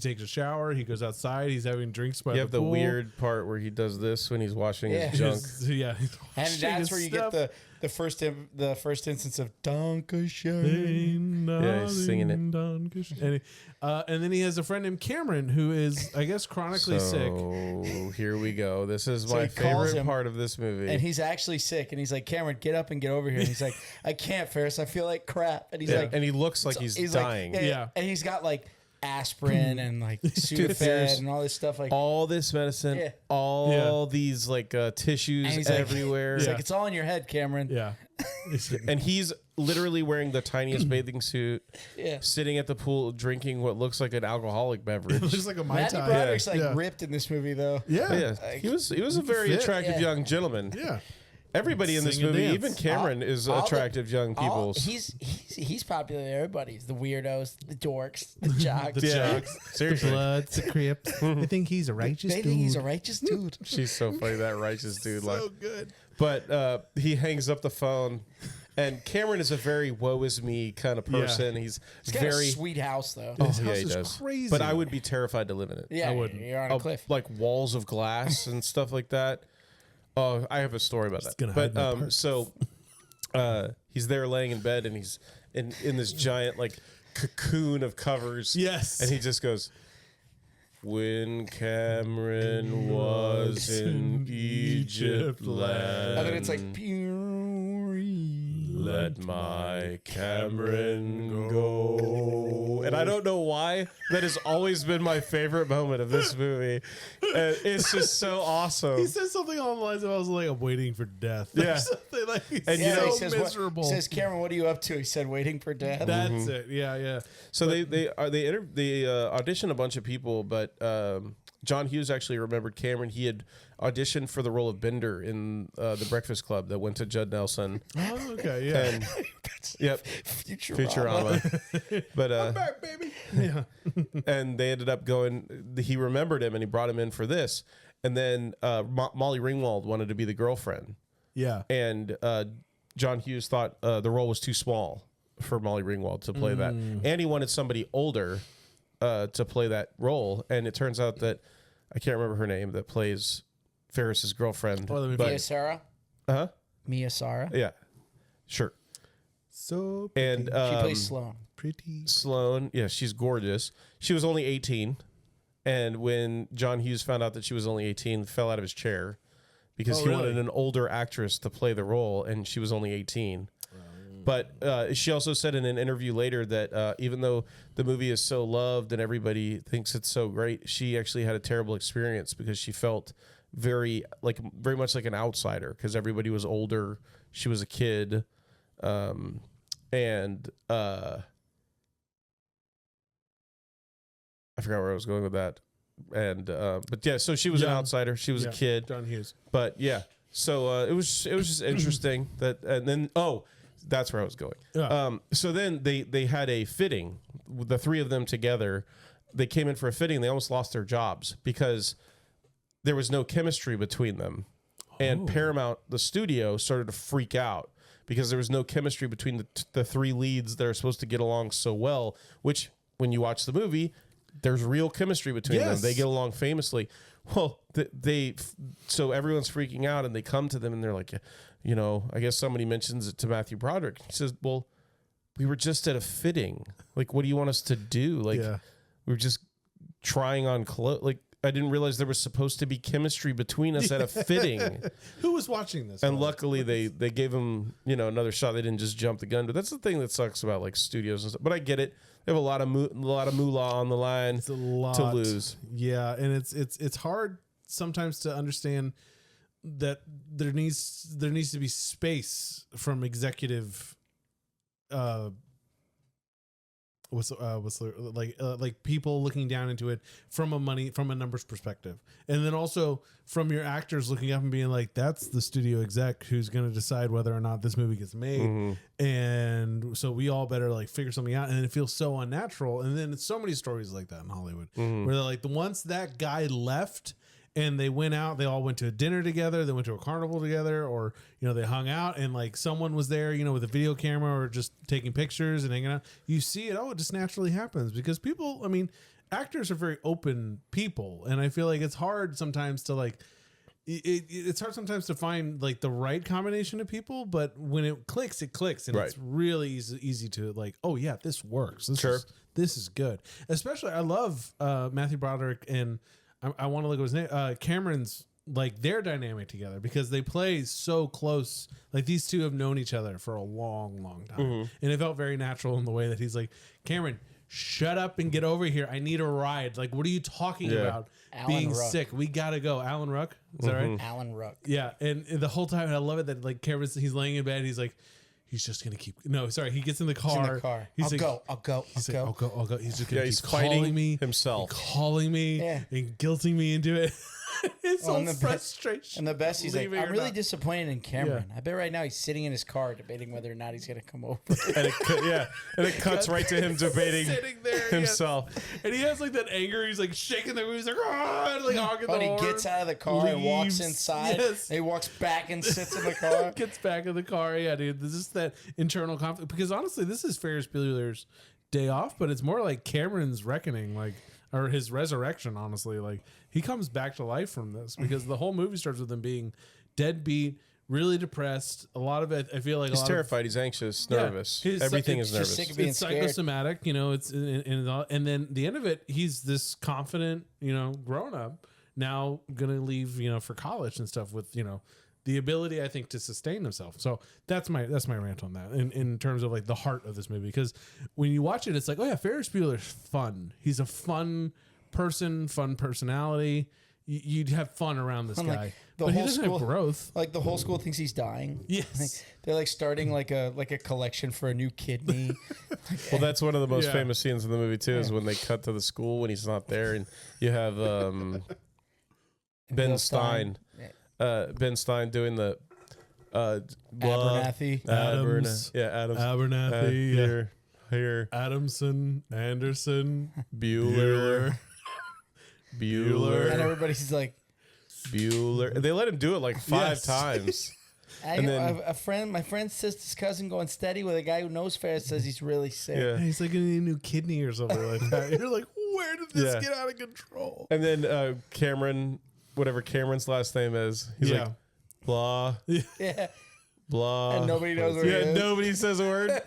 takes a shower, he goes outside, he's having drinks by You have the pool. weird part where he does this when he's washing Yeah. his junk. Yeah. he's And washing that's his where you stuff. get the first instance of Dankeschön. Yeah, he's singing it. And then he has a friend named Cameron who is, I guess, chronically sick. So here we go. This is So my he calls favorite him, part of this movie. And he's actually sick. And he's like, Cameron, get up and get over here. And he's like, I can't, Ferris. I feel like crap. And he's Yeah, like, and he looks like he's dying. Like, Yeah. And he's got like aspirin and like there's Sudafed and all this stuff. Like, all this medicine, Yeah. all these like and tissues he's like- everywhere. He's like, it's all in your head, Cameron. Yeah. And he's literally wearing the tiniest bathing suit, Yeah. sitting at the pool drinking what looks like an alcoholic It beverage. looks like a Mai Matthew Tai. Broderick's like Yeah. ripped in this movie though. Yeah. Yeah, he was a very fit. attractive Yeah. young gentleman. Yeah. Everybody in this Sing and movie, dance. even Cameron, is all the- attractive young people. He's popular to everybody. The weirdos, the dorks, the jocks. The Yeah, jocks, the seriously. Bloods, the Crips. I think he's a righteous They dude. think he's a righteous dude. She's so funny, that righteous dude. so Like, good. but he hangs up the phone, and Cameron is a very woe is me kind of person. He's He's got very a sweet house though. His yeah, house he is does. crazy. But I would be terrified to live in it. Yeah, I wouldn't. you're on a cliff. Like walls of glass and stuff like that. Oh, I have a story about that. gonna But hide my parts. so he's there laying in bed, and he's in this giant like cocoon of covers. Yes. And he just goes, "When Cameron was in Egypt land, And then it's like, let my Cameron go." And I don't know why that has always been my favorite moment of this movie. And it's just so awesome. He says something along the lines of, I was like, I'm waiting for death. Or Yeah. something like, he's And, yeah, you know, he so says, miserable. He says, Cameron, what are you up to? He said, waiting for death. That's it. Yeah, yeah. So they auditioned a bunch of people, but John Hughes actually remembered Cameron. He had auditioned for the role of Bender in The Breakfast Club that went to Judd Nelson. Oh, okay, yeah. And yep, Futurama. But Back, baby. Yeah. and they ended up going. He remembered him, and he brought him in for this. And then Molly Ringwald wanted to be the girlfriend, Yeah. and John Hughes thought the role was too small for Molly Ringwald to play that, and he wanted somebody older to play that role. And it turns out that I can't remember her name that plays Ferris's girlfriend. Oh, let me but, Mia Sara? huh? Mia Sara? Yeah, sure. So And She plays Sloane. pretty. Sloane, yeah, she's gorgeous. She was only 18, and when John Hughes found out that she was only 18, fell out of his chair because Oh, he really? wanted an older actress to play the role, and she was only 18. But she also said in an interview later that even though the movie is so loved and everybody thinks it's so great, she actually had a terrible experience because she felt very much like an outsider because everybody was older. She was a kid, and I forgot where I was going with that. And but yeah, so she was an outsider. She was a kid. John Hughes. But yeah, so it was just interesting that, and then that's where I was going. Yeah. So then they had a fitting, the three of them together. They came in for a fitting. They almost lost their jobs because there was no chemistry between them. And Paramount, the studio, started to freak out because there was no chemistry between the three leads that are supposed to get along so well, which when you watch the movie, there's real chemistry between them. They get along famously. Well, so everyone's freaking out and they come to them and they're like, you know, I guess somebody mentions it to Matthew Broderick. He says, well, we were just at a fitting. Like, what do you want us to do? Like, we were just trying on clothes. Like, I didn't realize there was supposed to be chemistry between us at a fitting. Who was watching this? And luckily they gave him, you know, another shot. They didn't just jump the gun. But that's the thing that sucks about like studios and stuff. But I get it. They have a lot of moolah on the line to lose. Yeah, and it's hard sometimes to understand that there needs to be space from executive like people looking down into it from a numbers perspective, and then also from your actors looking up and being like, that's the studio exec who's going to decide whether or not this movie gets made, and so we all better like figure something out. And it feels so unnatural. And then it's so many stories like that in Hollywood where they're like, once that guy left and they went out, they all went to a dinner together, they went to a carnival together, or, you know, they hung out and like someone was there, you know, with a video camera or just taking pictures and hanging out. You see it, it just naturally happens because people, I mean, actors are very open people. And I feel like it's hard sometimes to like, it's hard sometimes to find like the right combination of people, but when it clicks, and it's really easy to like, oh yeah, this works. This is good. Especially, I love Matthew Broderick and I want to look at his name. Cameron's like their dynamic together because they play so close. Like these two have known each other for a long, long time, and it felt very natural in the way that he's like, Cameron, shut up and get over here. I need a ride. Like, what are you talking about? Being sick. We gotta go. Alan Ruck. Is that right? Alan Ruck. Yeah, and the whole time I love it that like Cameron's he's laying in bed. He's like, he's just gonna keep. No, sorry. He gets in the car. He's in the car. He's I'll like, go. He's like, I'll go. He's just gonna he's keep calling me himself, calling me, and guilting me into it. It's all frustration. And the best, he's like, I'm really disappointed in Cameron. I bet right now he's sitting in his car debating whether or not he's gonna come over. and it cuts right to him debating sitting there himself. And he has like that anger. He's like shaking the. He's like, like hogging the horn. He gets out of the car and walks inside. Yes. And he walks back and sits in the car. Gets back in the car. Yeah, dude. This is that internal conflict. Because honestly, this is Ferris Bueller's day off, but it's more like Cameron's reckoning, like, or his resurrection. Honestly, like he comes back to life from this because the whole movie starts with him being deadbeat, really depressed. A lot of it, I feel like he's terrified. He's anxious, nervous. Everything is nervous. Sick of being it's psychosomatic, you know. It's and then the end of it, he's this confident, you know, grown up now gonna leave, you know, for college and stuff with, you know, the ability, I think, to sustain himself. So that's my rant on that in terms of like the heart of this movie. Because when you watch it, it's like, oh yeah, Ferris Bueller's fun. He's a fun person, fun personality. You'd have fun around this guy. But he doesn't have growth. Like the whole school thinks he's dying. Yes. Like, they're like starting like a collection for a new kidney. Well, that's one of the most famous scenes in the movie too, is when they cut to the school when he's not there, and you have Ben Stein. Ben Stein doing the Abernathy. Adams. Adams. Abernathy. Here. Adamson. Anderson. Bueller. And everybody's like, Bueller. And they let him do it like 5 times. And then my friend's sister's cousin going steady with a guy who knows Ferris says he's really sick. Yeah. He's like, I need a new kidney or something like that. You're like, where did this get out of control? And then Cameron, whatever Cameron's last name is, he's like, blah. Yeah. Blah. And nobody knows what it is. Nobody says a word.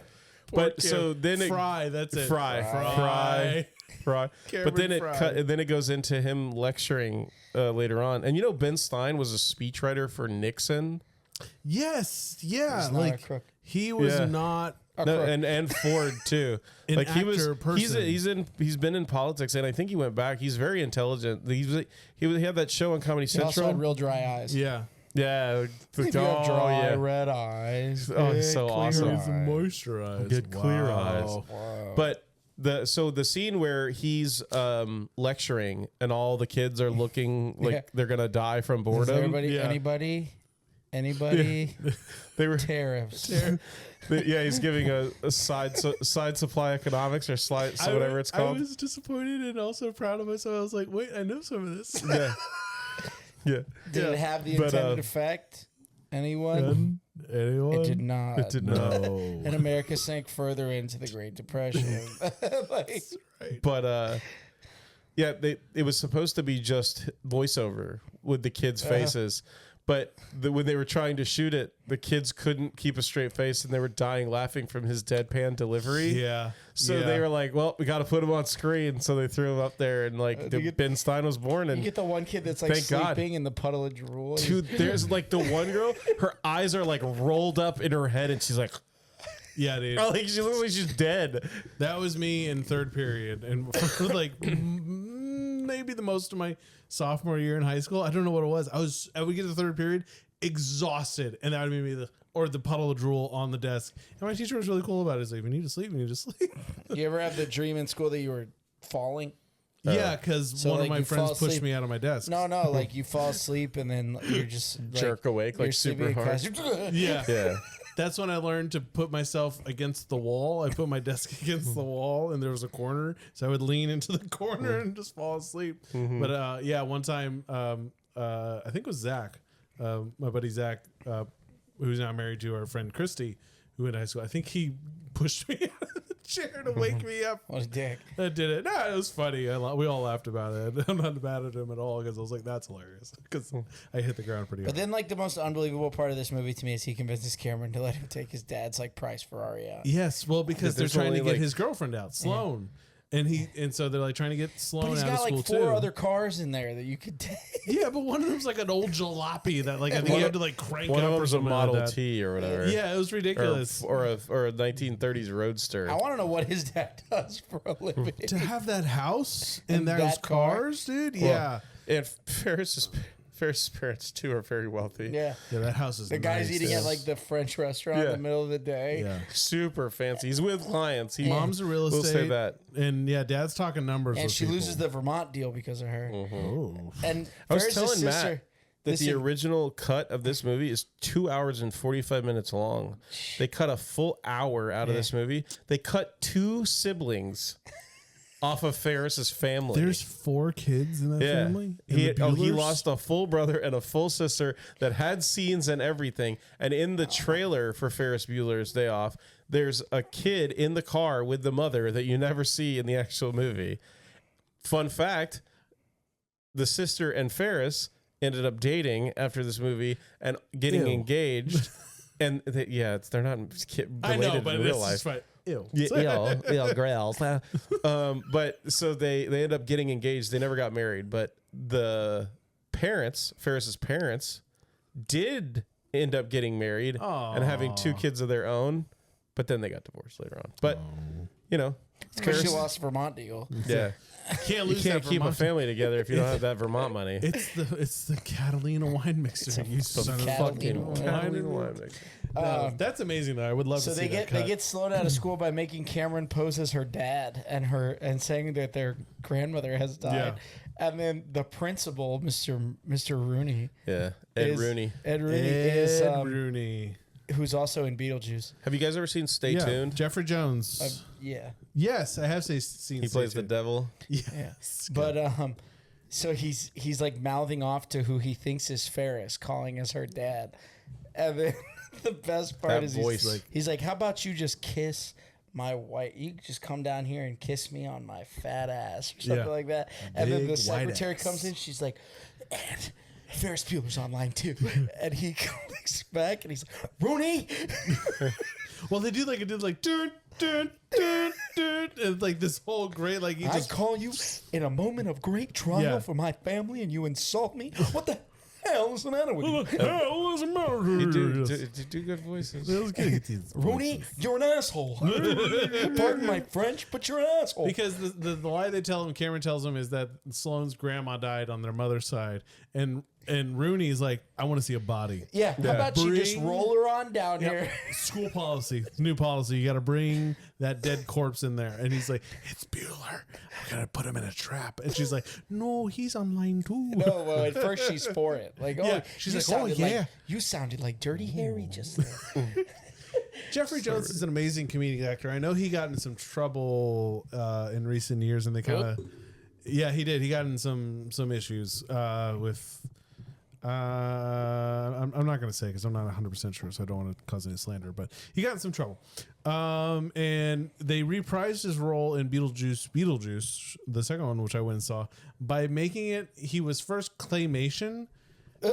But so then Fry, that's it. Fry. But then it goes into him lecturing later on. And you know, Ben Stein was a speechwriter for Nixon. Yes, yeah. He's like he was not. No, and Ford too. Like he was. Person. He's been in politics, and I think he went back. He's very intelligent. He had that show on Comedy Central. He also had real dry eyes. Yeah. Yeah, red eyes. Oh, it's so awesome. Moisturized. Good clear eyes. Wow. But the scene where he's lecturing and all the kids are looking like they're gonna die from boredom. Anybody? They were tariffs. He's giving a side supply economics or whatever it's called. I was disappointed and also proud of myself. I was like, wait, I know some of this. Yeah. Did it have the intended effect? Anyone? Anyone? It did not. It did not. No. And America sank further into the Great Depression. But it was supposed to be just voiceover with the kids' faces. But when they were trying to shoot it, the kids couldn't keep a straight face and they were dying laughing from his deadpan delivery. Yeah. So they were like, well, we got to put him on screen. So they threw him up there and Ben Stein was born. And you get the one kid that's like sleeping in the puddle of drool. Dude, there's like the one girl, her eyes are like rolled up in her head and she's like, yeah, dude. Like she looks like she's dead. That was me in third period. And for like maybe the most of my sophomore year in high school, I don't know what it was. I would get to the third period exhausted, and that would be me the puddle of drool on the desk. And my teacher was really cool about it. He's like, "We need to sleep. We need to sleep." You ever have the dream in school that you were falling? Yeah, because one of my friends pushed me out of my desk. No, like you fall asleep and then you're just jerk awake like super hard. Yeah. That's when I learned to put myself against the wall. I put my desk against the wall, and there was a corner, so I would lean into the corner and just fall asleep. But one time, I think it was Zach, my buddy Zach, who's now married to our friend Christy, who went to high school. I think he pushed me out of the chair to wake me up. What a dick. I did it. No, it was funny. We all laughed about it. I'm not mad at him at all because I was like, that's hilarious. Because I hit the ground pretty hard. But then, like, the most unbelievable part of this movie to me is he convinces Cameron to let him take his dad's, like, prize Ferrari out. Yes, well, because they're trying to get his girlfriend out, Sloane. And so they're like trying to get Sloane out of school too. He's got like 4 other cars in there that you could take. Yeah, but one of them's like an old jalopy that like I think you had to like crank up or something. One of them like was a Model T or whatever. Yeah, it was ridiculous. Or a 1930s Roadster. I want to know what his dad does for a living. To have that house and those cars, dude. Yeah. And Ferris's parents too are very wealthy. Yeah, that house is the guy's eating at like the French restaurant in the middle of the day. Yeah, super fancy. He's with clients. Mom's a real estate. We'll say that. And Dad's talking numbers. And she loses the Vermont deal because of her. And I was telling Matt that the original cut of this movie is 2 hours and 45 minutes long. They cut a full hour out of this movie. They cut 2 siblings off of Ferris's family. There's 4 kids in that family. He lost a full brother and a full sister that had scenes and everything. And in the trailer for Ferris Bueller's Day Off, there's a kid in the car with the mother that you never see in the actual movie. Fun fact: the sister and Ferris ended up dating after this movie and getting engaged. And they're not related in real life. Right. Ew. Grails. But so they end up getting engaged. They never got married, but the parents, Ferris's parents, did end up getting married and having 2 kids of their own. But then they got divorced later on. But it's because she lost Vermont deal. Yeah. You can't keep a family together if you don't have that Vermont money. It's the Catalina wine mixer. You son of fucking Catalina wine mixer. That's amazing though. I would love to see that. They get Sloane out of school by making Cameron pose as her dad and saying that their grandmother has died. Yeah. And then the principal, Mr. Rooney. Yeah. Ed Rooney. Ed is Rooney. Who's also in Beetlejuice. Have you guys ever seen Stay Tuned? Jeffrey Jones. Yeah. Yes, I have seen. He plays the devil. Yes. But so he's like mouthing off to who he thinks is Ferris, calling as her dad. And then the best part is he's like, how about you just kiss my wife? You just come down here and kiss me on my fat ass or something like that. And then the secretary comes in. She's like, and Ferris Bueller's online too. And he clicks back and he's like, Rooney. Well, they do like it did like dun dun dun dun, and like this whole great like I call you in a moment of great trial for my family, and you insult me. What the hell is the matter with you? What the hell is the matter? You do good voices. That was good. Rooney, you're an asshole. Pardon my French, but you're an asshole. Because the lie they tell him, Cameron tells him, is that Sloane's grandma died on their mother's side, and And Rooney's like, I want to see a body. Yeah. How about you just roll her on down here? School policy, new policy. You got to bring that dead corpse in there. And he's like, it's Bueller. I got to put him in a trap. And she's like, no, he's online too. No, well, at first she's for it. Like, she's like, you sounded like Dirty Harry just there. Jeffrey Jones is an amazing comedic actor. I know he got in some trouble in recent years, and they kind of, he did. He got in some issues with. I'm not going to say because I'm not 100% sure, so I don't want to cause any slander. But he got in some trouble, and they reprised his role in Beetlejuice, the second one, which I went and saw, by making it. He was first claymation,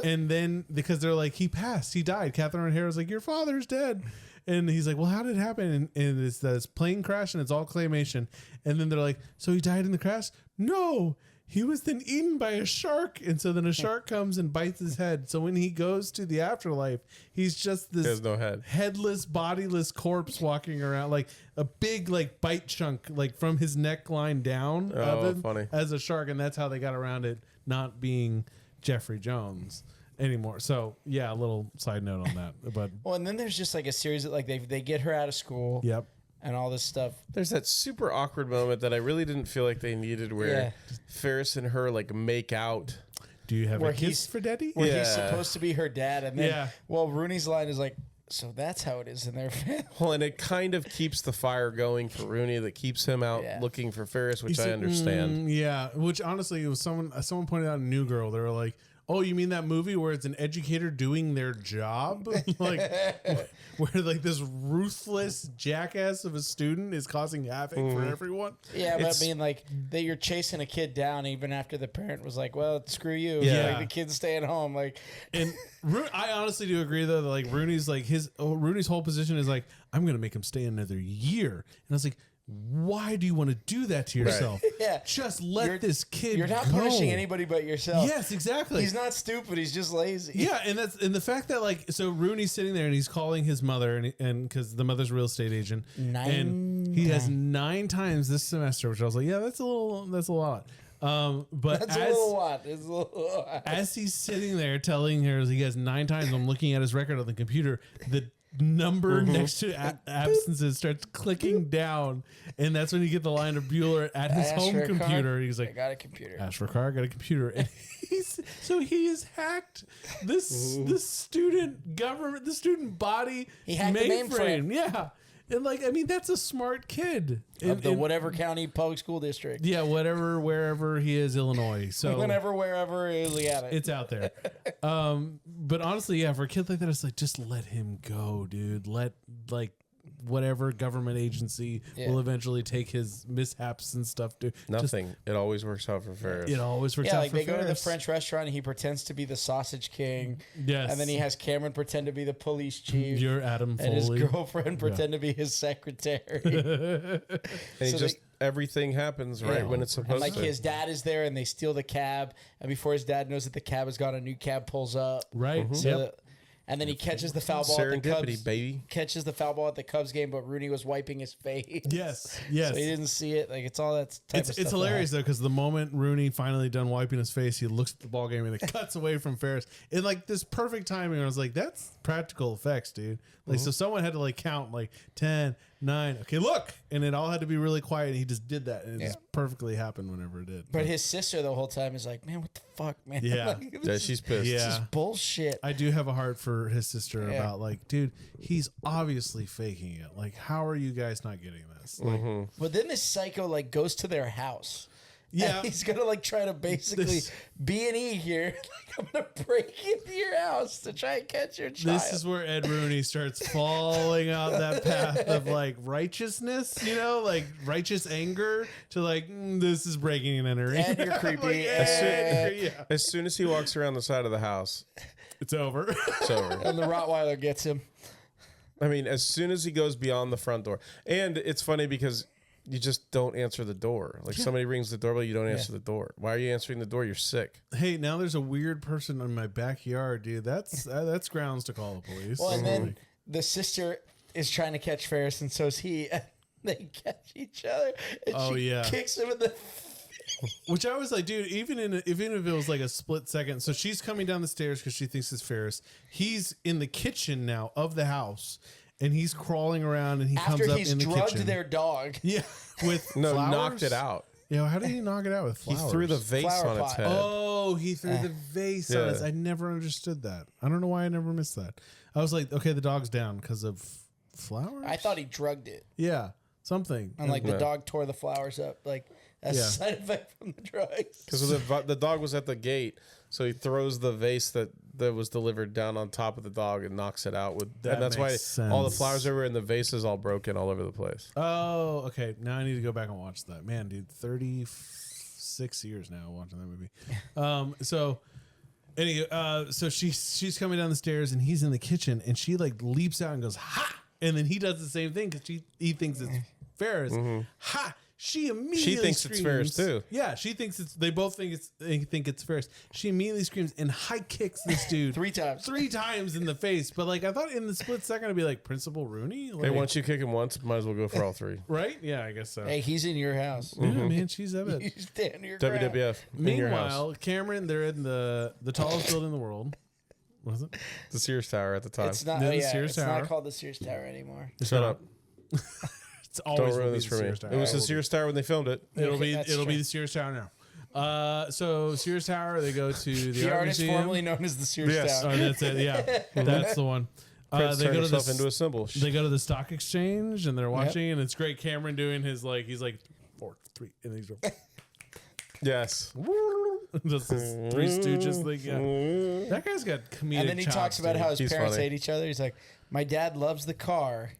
and then because they're like he passed, he died. Catherine O'Hara was like, your father's dead. And he's like, well, how did it happen? And it's this plane crash, and it's all claymation. And then they're like, so he died in the crash? No, he was then eaten by a shark. And so then a shark comes and bites his head. So when he goes to the afterlife, he's just this There's no head. headless, bodiless corpse walking around, like a big like bite chunk, like from his neckline down of him funny. as a shark. And that's how they got around it not being Jeffrey Jones anymore. So yeah, a little side note on that. But well, and then there's just like a series of like they get her out of school. Yep. And all this stuff. There's that super awkward moment that I really didn't feel like they needed where Ferris and her like make out. Do you have where a kiss for daddy? Where he's supposed to be her dad. And then, Yeah. well, Rooney's line is like, so that's how it is in their family. Well, and it kind of keeps the fire going for Rooney that keeps him out looking for Ferris, which I understand. Yeah, which honestly, it was someone pointed out in New Girl. They were like, oh, you mean that movie where it's an educator doing their job? Like, where like this ruthless jackass of a student is causing havoc for everyone? Yeah, but I mean, like, that you're chasing a kid down even after the parent was like, well, screw you. Yeah. Like, the kid's staying home. Like, and I honestly do agree, though, that like Rooney's like Rooney's whole position is like, I'm going to make him stay another year. And I was like, why do you want to do that to yourself? Yeah. Just let this kid You're not go. punishing anybody but yourself. Yes, exactly. He's not stupid. He's just lazy. Yeah, and the fact that like so Rooney's sitting there and he's calling his mother and because the mother's a real estate agent and he has 9 times this semester, which I was like, yeah, that's a lot. But That's a little lot. It's a little lot. As he's sitting there telling her he has 9 times, I'm looking at his record on the computer, the number next to absences starts clicking down, and that's when you get the line of Bueller at his home computer. He's like, I got a computer. Ask for a car, I got a computer. And he has hacked this student government, the student body. He hacked the mainframe. Yeah. And like, I mean, that's a smart kid. Of the whatever county public school district. Yeah, wherever he is, Illinois. So wherever he at it. It's out there. But honestly, yeah, for a kid like that, it's like, just let him go, dude. Let like whatever government agency will eventually take his mishaps and stuff. Nothing. It always works out for Ferris. It always works out like for they Ferris. go to the French restaurant and he pretends to be the sausage king. Yes. And then he has Cameron pretend to be the police chief. You're Adam Foley. And his girlfriend pretend to be his secretary. And So everything happens right when it's supposed and to. his dad is there and they steal the cab. And before his dad knows that the cab is gone, a new cab pulls up. Right. So and then he catches the foul ball at the Serendipity, Cubs. baby. Catches the foul ball at the Cubs game, but Rooney was wiping his face. Yes. So he didn't see it. Like, it's all that type of stuff. It's hilarious though, because the moment Rooney finally done wiping his face, he looks at the ball game and it cuts away from Ferris. In like this perfect timing, I was like, that's practical effects, dude. Like, so someone had to like count like 10, 9. Okay, look, and it all had to be really quiet. And he just did that, and it just perfectly happened whenever it did. But his sister the whole time is like, man, what the fuck, man? Yeah. Like, Yeah, she's pissed. Yeah. This is bullshit. I do have a heart for his sister about like, dude, he's obviously faking it. Like, how are you guys not getting this? Like, But then this psycho like goes to their house. yeah, And he's gonna like try to basically B&E here. Like, I'm gonna break into your house to try and catch your child. this is where Ed Rooney starts falling out that path of like righteousness, you know, like righteous anger to like, this is breaking and entering. And you're creepy. As soon as he walks around the side of the house, It's over. it's over. And the Rottweiler gets him. I mean, as soon as he goes beyond the front door. And it's funny because you just don't answer the door. Like somebody rings the doorbell, you don't answer the door. Why are you answering the door? You're sick. Hey, now there's a weird person in my backyard, dude. That's grounds to call the police. Well, and then the sister is trying to catch Ferris, and so is he. And they catch each other. And she kicks him in the Which I was like, dude, even if it was like a split second. So she's coming down the stairs because she thinks it's Ferris. He's in the kitchen now of the house, and he's crawling around, and he comes up in the kitchen. After he's drugged their dog. Yeah, with flowers? Knocked it out. Yeah, how did he knock it out with flowers? He threw the vase Flower on its pot. head. Oh, he threw the vase on us. I never understood that. I don't know why I never missed that. I was like, okay, the dog's down because of flowers? I thought he drugged it. Yeah, something. And like the dog tore the flowers up. Like that's a side effect from the drugs. Because the dog was at the gate, so he throws the vase that was delivered down on top of the dog and knocks it out. And that's why all the flowers everywhere and the vases all broken all over the place. Oh, okay. Now I need to go back and watch that. Man, dude, 36 years now watching that movie. So she's coming down the stairs and he's in the kitchen and she like leaps out and goes, ha! And then he does the same thing because he thinks it's Ferris. Ha! She immediately thinks screams. it's Ferris too. Yeah, she thinks it's. They both think it's Ferris. She immediately screams and high kicks this dude 3 times. 3 times in the face. But like I thought, in the split second, I'd be like Principal Rooney. Like, Hey, once you kick him once, might as well go for all 3. right? Yeah, I guess so. Hey, he's in your house. Yeah, man, she's of You it. stand your ground. WWF. In your house. Meanwhile, Cameron, they're in the tallest building in the world. What is it? The Sears Tower at the time. It's not. The Yeah, Sears it's Tower. not called the Sears Tower anymore. Shut up. It's always Don't ruin will this be for the me. Sears Tower. It was the Sears Tower when they filmed it. It'll be That's it'll be true. the Sears Tower now. So Sears Tower, they go to the The art artist museum. formerly known as the Sears Yes. Tower. Oh, that's it. Yeah, that's the one. Prince They turned go to himself into a symbol. They go to the stock exchange and they're watching, and it's great. Cameron doing his like he's like 4, 3, and he's Yes. just this Three Stooges thing. Yeah, that guy's got comedic. And then he chops, talks about dude. how his He's parents funny. hate each other. He's like, my dad loves the car,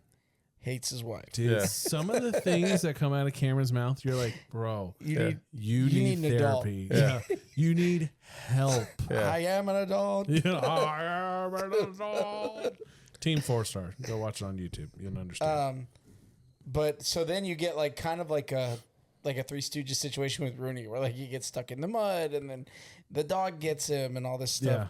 hates his wife. Dude, Yeah. some of the things that come out of Cameron's mouth, you're like, bro, You you need need an adult. therapy. Yeah. You need help. Yeah. I am an adult. Yeah, I am an adult. Team 4-star. Go watch it on YouTube. You'll understand. But so then you get like kind of like a Three Stooges situation with Rooney, where like he gets stuck in the mud, and then the dog gets him, and all this stuff.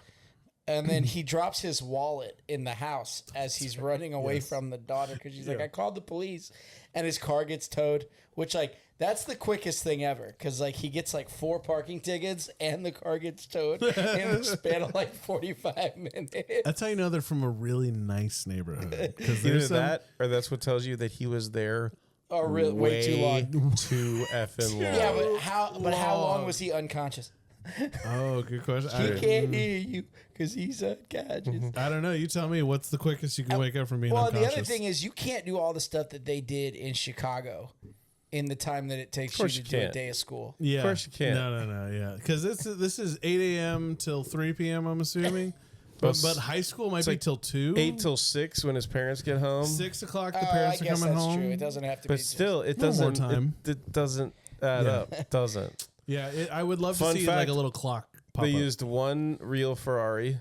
And then he drops his wallet in the house as he's running away from the daughter because she's like, I called the police, and his car gets towed. Which like that's the quickest thing ever because like he gets like 4 parking tickets and the car gets towed in the span of like 45 minutes. That's how you know they're from a really nice neighborhood. Because Either that or that's what tells you that he was there Or way too long. too effing long. Yeah, but how long was he unconscious? Oh, good question. He can't hear you because he's unconscious. I don't know. You tell me. What's the quickest you can wake up from being Well, unconscious? the other thing is you can't do all the stuff that they did in Chicago in the time that it takes you to do a can't. day of school. Yeah. Of course you can't. No. Yeah. Because this is 8 a.m. till 3 p.m., I'm assuming. But high school might be like till 2. 8 till 6 when his parents get home. 6 o'clock, the I parents are guess coming that's home. true. It doesn't have to be. But still, it No more doesn't. time. It doesn't add up. It doesn't. Yeah, I would love Fun to see like fact, a little clock pop They up. used 1 real Ferrari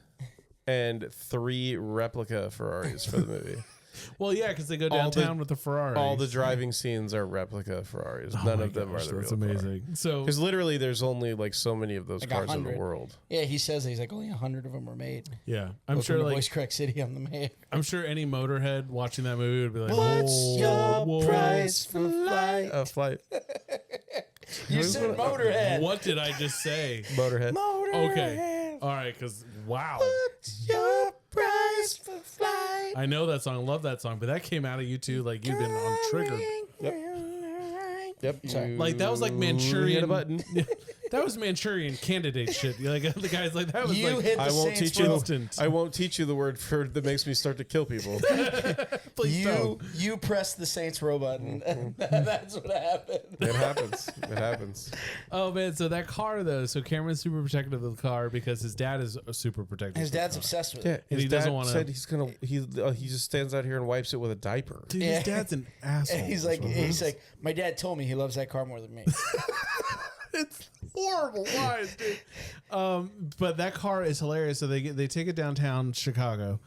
and 3 replica Ferraris for the movie. Well, yeah, because they go All the- downtown with the Ferrari. All the driving scenes are replica Ferraris. None of them are the real. That's amazing. So Because literally, there's only like so many of those Like cars in the 100. world. Yeah, he says he's like only 100 of them were made. yeah, I'm Welcome sure to like Voice Crack City on the May. I'm sure any motorhead watching that movie would be like, What's "Whoa, your whoa, price for flight? Flight. You said Motorhead. What did I just say? Motorhead. Motorhead. Okay, all right, because wow, What's your price for flight? I know that song, love that song, but that came out of you too. Like you've been on trigger. Yep. Sorry. Like that was like Hit Manchurian. a button. That was Manchurian Candidate shit. Like the guys like that was You like hit the I won't Saints teach you. Row. instant. I won't teach you the word for that makes me start to kill people. Please don't. You press the Saints Row button. That's what happened. It happens. It happens. Oh man, so that car though. So Cameron's super protective of the car because his dad is super protective. His of the dad's car. obsessed with Yeah, it. And his he doesn't dad wanna- said he's gonna. He just stands out here and wipes it with a diaper. Dude, Yeah. his dad's an asshole. And he's like, my dad told me he loves that car more than me. it's horrible lines, dude. But that car is hilarious. So they take it downtown Chicago,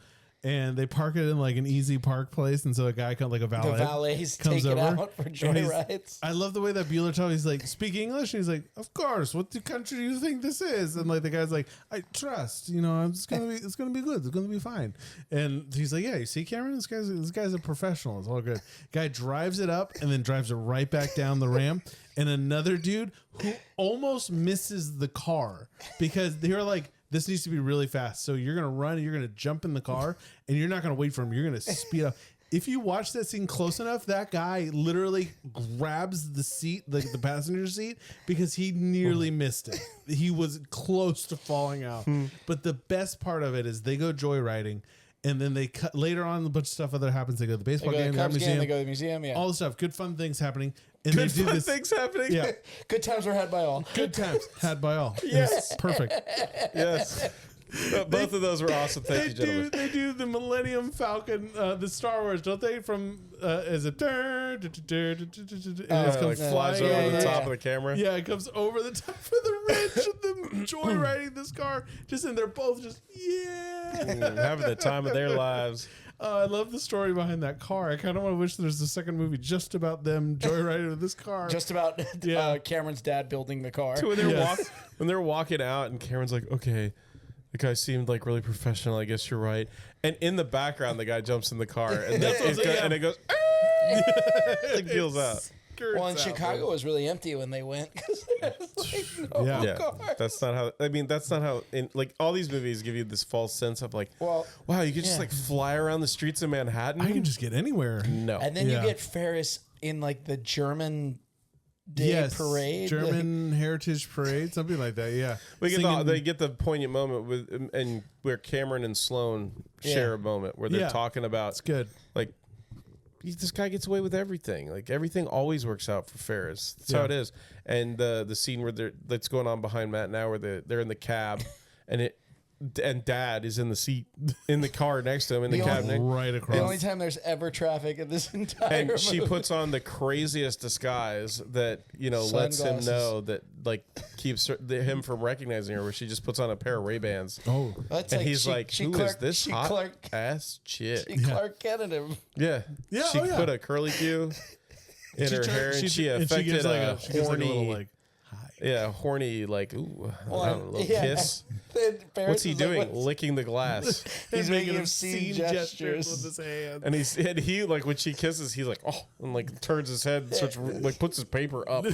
and they park it in like an easy park place, and so a guy comes, like a valet, The valets comes take it over, out for and joyrides. I love the way that Bueller tells. He's like, speak English, and he's like, of course. What country do you think this is? And like the guy's like, I trust. You know, it's gonna be good. It's gonna be fine. And he's like, yeah, you see, Cameron, this guy's a professional. It's all good. Guy drives it up and then drives it right back down the ramp. And another dude who almost misses the car because they're like, this needs to be really fast. So you're going to run, you're going to jump in the car, and you're not going to wait for him. You're going to speed up. If you watch that scene close enough, that guy literally grabs the seat, the passenger seat, because he nearly missed it. He was close to falling out. But the best part of it is they go joyriding, and then they cut later on. A bunch of stuff other happens. They go to the baseball game, Cubs game, they go to the museum, yeah. all the stuff. Good fun things happening. And Good they do fun this, things happening. Yeah, Good times were had by all. good times had by all. Yes. It's perfect. Yes. Both of those were awesome. Thank you, gentlemen. They do the Millennium Falcon, the Star Wars, don't they? From is it and it Like comes flies flying over the yeah. top of the camera. Yeah, it comes over the top of the ridge of them joyriding this car. Just and they're both just Having the time of their lives. I love the story behind that car. I kind of want to wish there's a second movie just about them joyriding with this car. Just about Yeah. Cameron's dad building the car. When they're Yes. when they're walking out, and Cameron's like, "Okay, the guy seemed like really professional. I guess you're right." And in the background, the guy jumps in the car, and, and it goes, like peels out. Well, in Chicago, it was really empty when they went because there was like no Yeah, cars. that's not how. I mean, that's not how. In like all these movies, give you this false sense of like, Well, wow, you could just yeah. like fly around the streets of Manhattan. I can just get anywhere. no. And then Yeah. you get Ferris in like the German Day parade. German Heritage Parade, something like that. Yeah, We get Singing- they get the poignant moment with and where Cameron and Sloane share a moment where they're Yeah. talking about It's good. like this guy gets away with everything. Like everything always works out for Ferris. That's how Yeah. it is. And the scene where that's going on behind Matt now, where they're in the cab, and Dad is in the seat in the car next to him in the The cab. only- Right The across. only time there's ever traffic in this entire And she movie. puts on the craziest disguise that lets him Sunglasses. know that like keeps him from recognizing her. Where she just puts on a pair of Ray-Bans. Oh, That's And like he's like, she "Who is Clark, this she hot Clark, ass chick?" she Clark Kent him. Yeah, Yeah, She oh, yeah. put a curly cue in her hair, and she affected gives like a she gives like a horny, little like hi. yeah, horny like ooh, I don't know, little yeah. kiss. Then Ferris What's he is like, doing? what's- Licking the glass. He's making him obscene gestures. with his hand. And he like when she kisses, he's like, oh, and like turns his head, and starts like puts his paper up.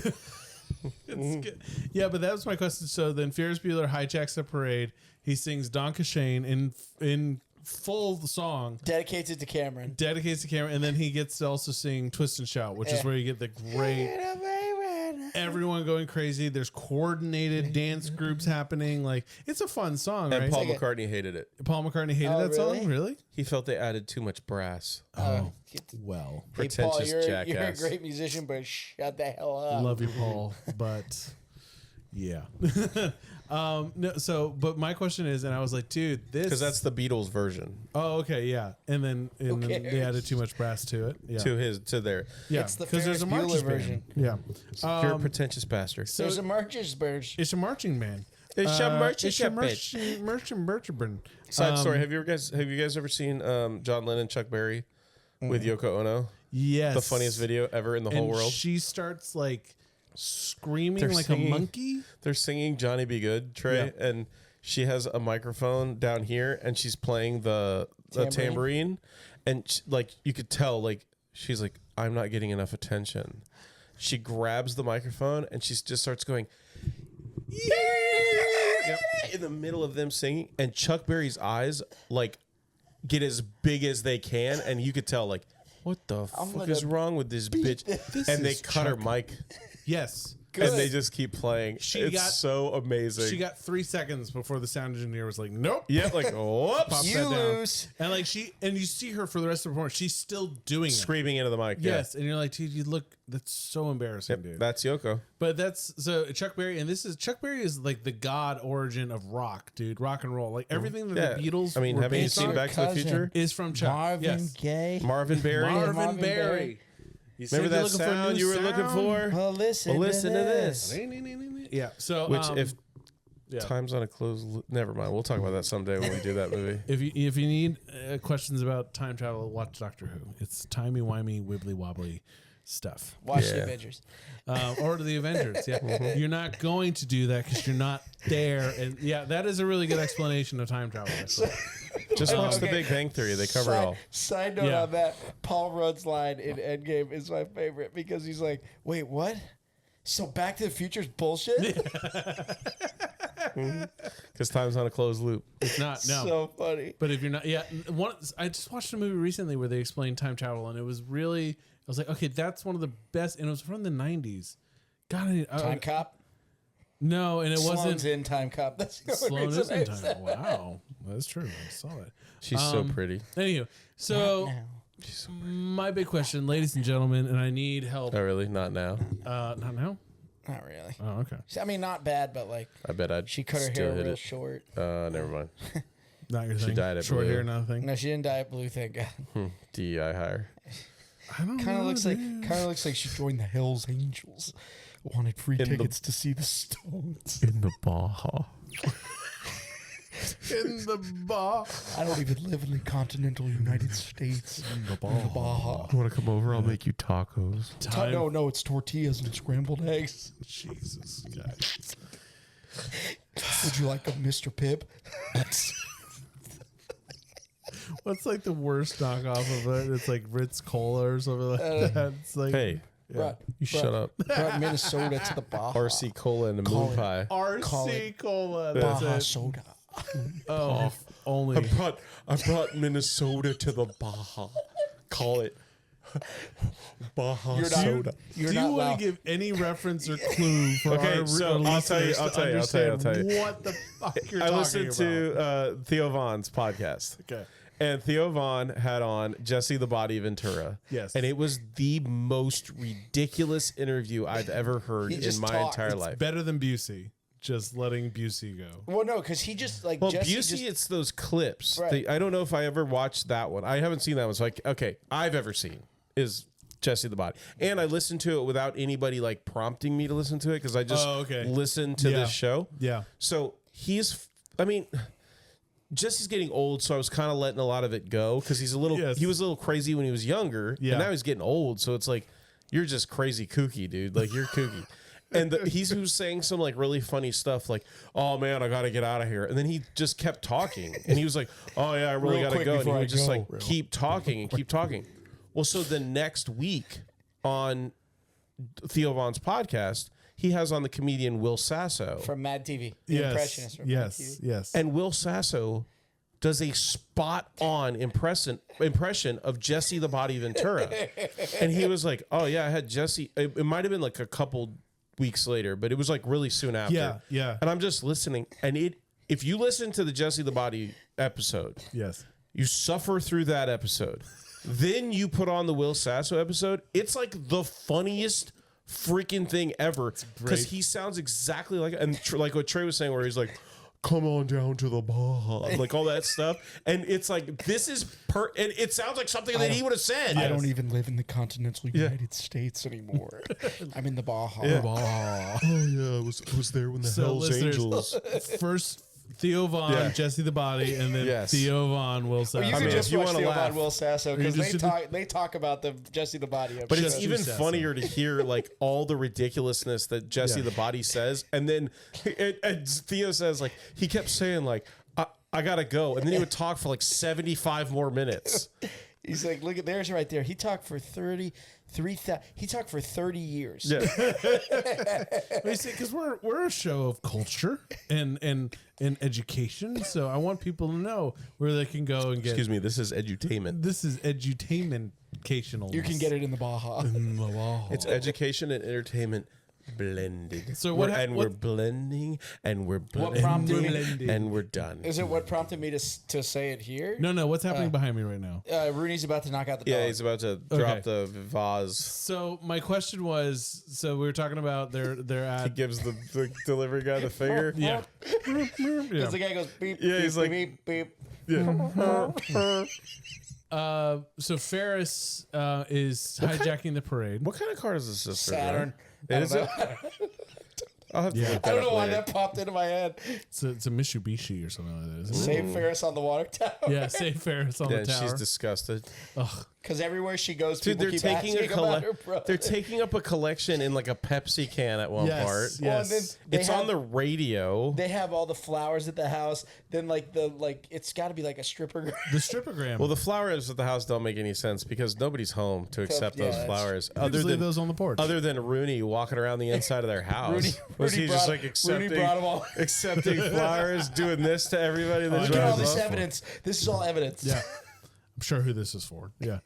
It's good. Yeah, but that was my question. So then Ferris Bueller hijacks the parade. He sings Don Quixote in full song, Dedicates it to Cameron. dedicates to camera, and then he gets to also sing Twist and Shout, which is Yeah. where you get the great everyone going crazy. There's coordinated dance groups happening. Like it's a fun song, And right? Paul Like McCartney hated it. Paul McCartney hated Oh, that really? song. Really? He felt they added too much brass. Oh, well. Hey, Paul, Pretentious you're a jackass. great musician, but shut the hell up. Love you, Paul, but yeah. No, so, but my question is, and I was like, dude, this Because that's the Beatles version Oh, okay, yeah, and then they cares? added too much brass to it. Yeah, to their. yeah, It's the 'cause there's a Ferris marching Bueller version. band. Yeah, You're a pretentious bastard. There's a March's Birch. it's a marching band. It's a marching it's a band. marching band. Side story: Have you guys ever seen John Lennon, Chuck Berry with Yoko Ono? Yes, The funniest video ever in the whole And world. She starts like screaming They're like singing- a monkey. They're singing "Johnny Be Good," Trey, Yeah. and she has a microphone down here, and she's playing the tambourine, and like you could tell, like she's like, "I'm not getting enough attention." She grabs the microphone and she just starts going, "Yeah!" in the middle of them singing, and Chuck Berry's eyes like get as big as they can, and you could tell like, what the fuck is wrong with this bitch? And they is cut her Chuck. mic, Yes, and they just keep playing. It's so amazing. She got 3 seconds before the sound engineer was like, "Nope." yeah, like whoops, Pop You that down. lose. And like you see her for the rest of the performance. She's still doing it. screaming into the mic. Yes, and you're like, dude, you look. That's so embarrassing, Yeah. dude. That's Yoko. But that's so Chuck Berry, and Chuck Berry is like the god origin of rock, dude. Rock and roll, like everything that Yeah. the Beatles. I mean, were haven't you based seen on Back to the cousin. Future? is from Chuck. Marvin Yes. Gaye. Marvin Berry. Marvin Marvin Berry. Berry. You said Remember you're that looking for a sound new you were looking sound? for? Well, listen, Well, listen to this. Yeah. So Which, if Time's on a closed loop. Never mind. We'll talk about that someday when we do that movie. If you need questions about time travel, watch Doctor Who. It's timey-wimey, wibbly-wobbly stuff. Watch the Avengers. Or the Avengers, yeah. You're not going to do that because you're not there. And yeah, that is a really good explanation of time travel. Just watch The Big Bang Theory. They cover it all. Side note on that, Paul Rudd's line in Endgame is my favorite because he's like, wait, what? So Back to the Future's bullshit? Because time's on a closed loop. It's not, no. So funny. But if you're not, I just watched a movie recently where they explained time travel, and it was really, I was like, okay, that's one of the best, and it was from the 90s. God, Time Cop? No, and it Sloane's wasn't. in Time Cop. That's the Sloane only is in reason I time. said that. Wow, that's true. I saw that. She's so pretty. Anywho, so my big question, ladies and gentlemen, and I need help. Oh, really? Not now. Not now. Not really. Oh, okay. I mean, not bad, but like, I bet I'd. she cut her still hair hit real it. short. Never mind. Not your She thing. died at Short blue. hair, nothing. No, she didn't dye it blue. Thank God. DEI hire. I don't Kind know. of looks like she joined the Hells Angels. Wanted free tickets to see the Stones. In the Baja. In the bar. I don't even live in the continental United States. In the Baja. You want to come over? I'll make you tacos. No, it's tortillas and scrambled eggs. Jesus, guys. Would you like a Mr. Pibb? What's like the worst knockoff of it? It's like Ritz Cola or something like that. It's like, Hey, you shut up. Brought Minnesota to the Baja. RC Cola and the moon pie. RC Cola. Baja That's it. soda. Oh, if only. I brought Minnesota to the Baja. Call it Baja soda. Do you want to give any reference or clue for Okay, our so I'll tell you. listeners to I'll tell you. what the fuck you're I talking listened about? to Theo Vaughn's podcast. Okay. And Theo Vaughn had on Jesse the Body Ventura. Yes. And it was the most ridiculous interview I've ever heard He in just my talked. entire It's life. Better than Busey. Just letting Busey go. Well, no, because he just like Well, Jesse Busey, just, it's those clips. Right. I don't know if I ever watched that one. I haven't seen that one. So, I've ever seen is Jesse the Body. And I listened to it without anybody like prompting me to listen to it because I just listened to this show. Yeah. So Jesse's getting old, so I was kind of letting a lot of it go because he was a little crazy when he was younger. Yeah. And now he's getting old, so it's like, you're just crazy kooky, dude. Like, you're kooky. And he was saying some like really funny stuff like, oh man, I got to get out of here. And then he just kept talking. And he was like, oh yeah, I really got to go. And he would just like keep talking and keep talking. Well, so the next week on Theo Vaughn's podcast, he has on the comedian Will Sasso. from Mad TV, the impressionist from Mad TV. Yes. And Will Sasso does a spot-on impression of Jesse the Body Ventura. And he was like, oh yeah, I had Jesse. It might have been like a couple weeks later, but it was like really soon after. Yeah, yeah. And I'm just listening. And if you listen to the Jesse the Body episode, Yes. you suffer through that episode. Then you put on the Will Sasso episode. It's like the funniest freaking thing ever because he sounds exactly like, and like what Trey was saying, where he's like, come on down to the Baja, like all that stuff. And it's like, this is and it sounds like something that he would have said. I don't even live in the continental United States anymore. I'm in the Baja. Oh yeah, I was there when the Hells listeners, Angels. First Theo Vaughn, Jesse the Body, and then Theo Vaughn, Will Sasso. Well, you can just if you watch wanna Theo laugh. Von Will Sasso because just they talk about the Jesse the Body episode. But it's Jesse even Sasso. funnier to hear like all the ridiculousness that Jesse the Body says, and then and Theo says like he kept saying like I gotta go, and then he would talk for like 75 more minutes. He's like, look at there's right there. He talked for 30 years. Yeah, Because we're a show of culture and education, so I want people to know where they can go and get. excuse me, this is edutainment. This is edutainment-cational. You can get it in the Baja. It's education and entertainment blended. So what we're blending and we're blending prompted me- and we're done. Is it what prompted me to say it here? No. What's happening behind me right now? Rooney's about to knock out the dog. Yeah, he's about to drop the vase. So my question was, so we were talking about they're He at gives the delivery guy the finger. yeah. Because the guy goes beep, Yeah, beep, he's like- beep, beep. So Ferris is hijacking the parade. What kind of car is this? Sister? Saturn. Is it? I'll have to look that I don't up know why later. that popped into my head. It's a Mitsubishi or something like that. Isn't it? Save Ferris on the water tower. Yeah, save Ferris on the tower. She's disgusted. Ugh. Because everywhere she goes, Dude, people keep asking about her brother. they're taking up a collection in like a Pepsi can at one part. Yes. Well, and then they It's have- on the radio. They have all the flowers at the house. Then it's got to be like a stripper. The strippergram. Well, the flowers at the house don't make any sense because nobody's home to accept yeah, those that's flowers You just leave those on the porch. other than Rooney walking around the inside of their house. Was he just like Rooney brought them all. accepting flowers, doing this to everybody that Look at all drives this up? evidence. This is all evidence. Yeah. I'm sure who this is for. Yeah.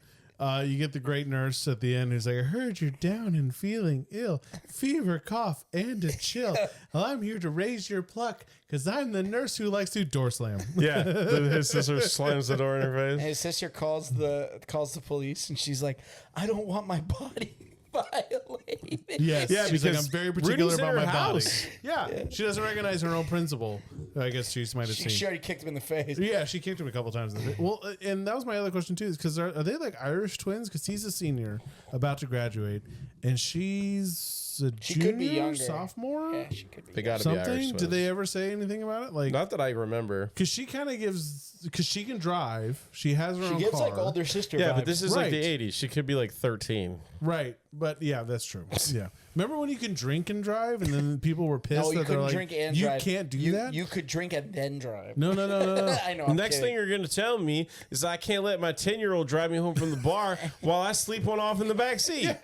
You get the great nurse at the end who's like, I heard you're down and feeling ill. Fever, cough, and a chill. Well, I'm here to raise your pluck because I'm the nurse who likes to door slam. Yeah, his sister slams the door in her And face. his sister calls the police, and she's like, "I don't want my body violated." Yes. Yeah, She's like, because I'm very particular Rudy's in about her my house. body. Yeah. She doesn't recognize her own principal. I guess she might have She seen. already kicked him in the face. Yeah, she kicked him a couple times. Well, and that was my other question too, is because are they like Irish twins? Because he's a senior about to graduate, and she's a She junior, could be younger. sophomore, Yeah, she could be. They got to be Irish something. twins. Did they ever say anything about it? Like, Not that I remember. because she kind of gives, because she can drive, she has her She own gives car, like older sister. Yeah, vibes. but this is like the Right. 80s. She could be like 13. right? But yeah, that's true. Yeah, remember when you can drink and drive, and then people were pissed No, you that they're couldn't like, drink and you drive. can't do you, that. You could drink and then drive. No. I know. I'm Next kidding. thing you're going to tell me is I can't let my 10-year-old drive me home from the bar while I sleep one off in the back seat.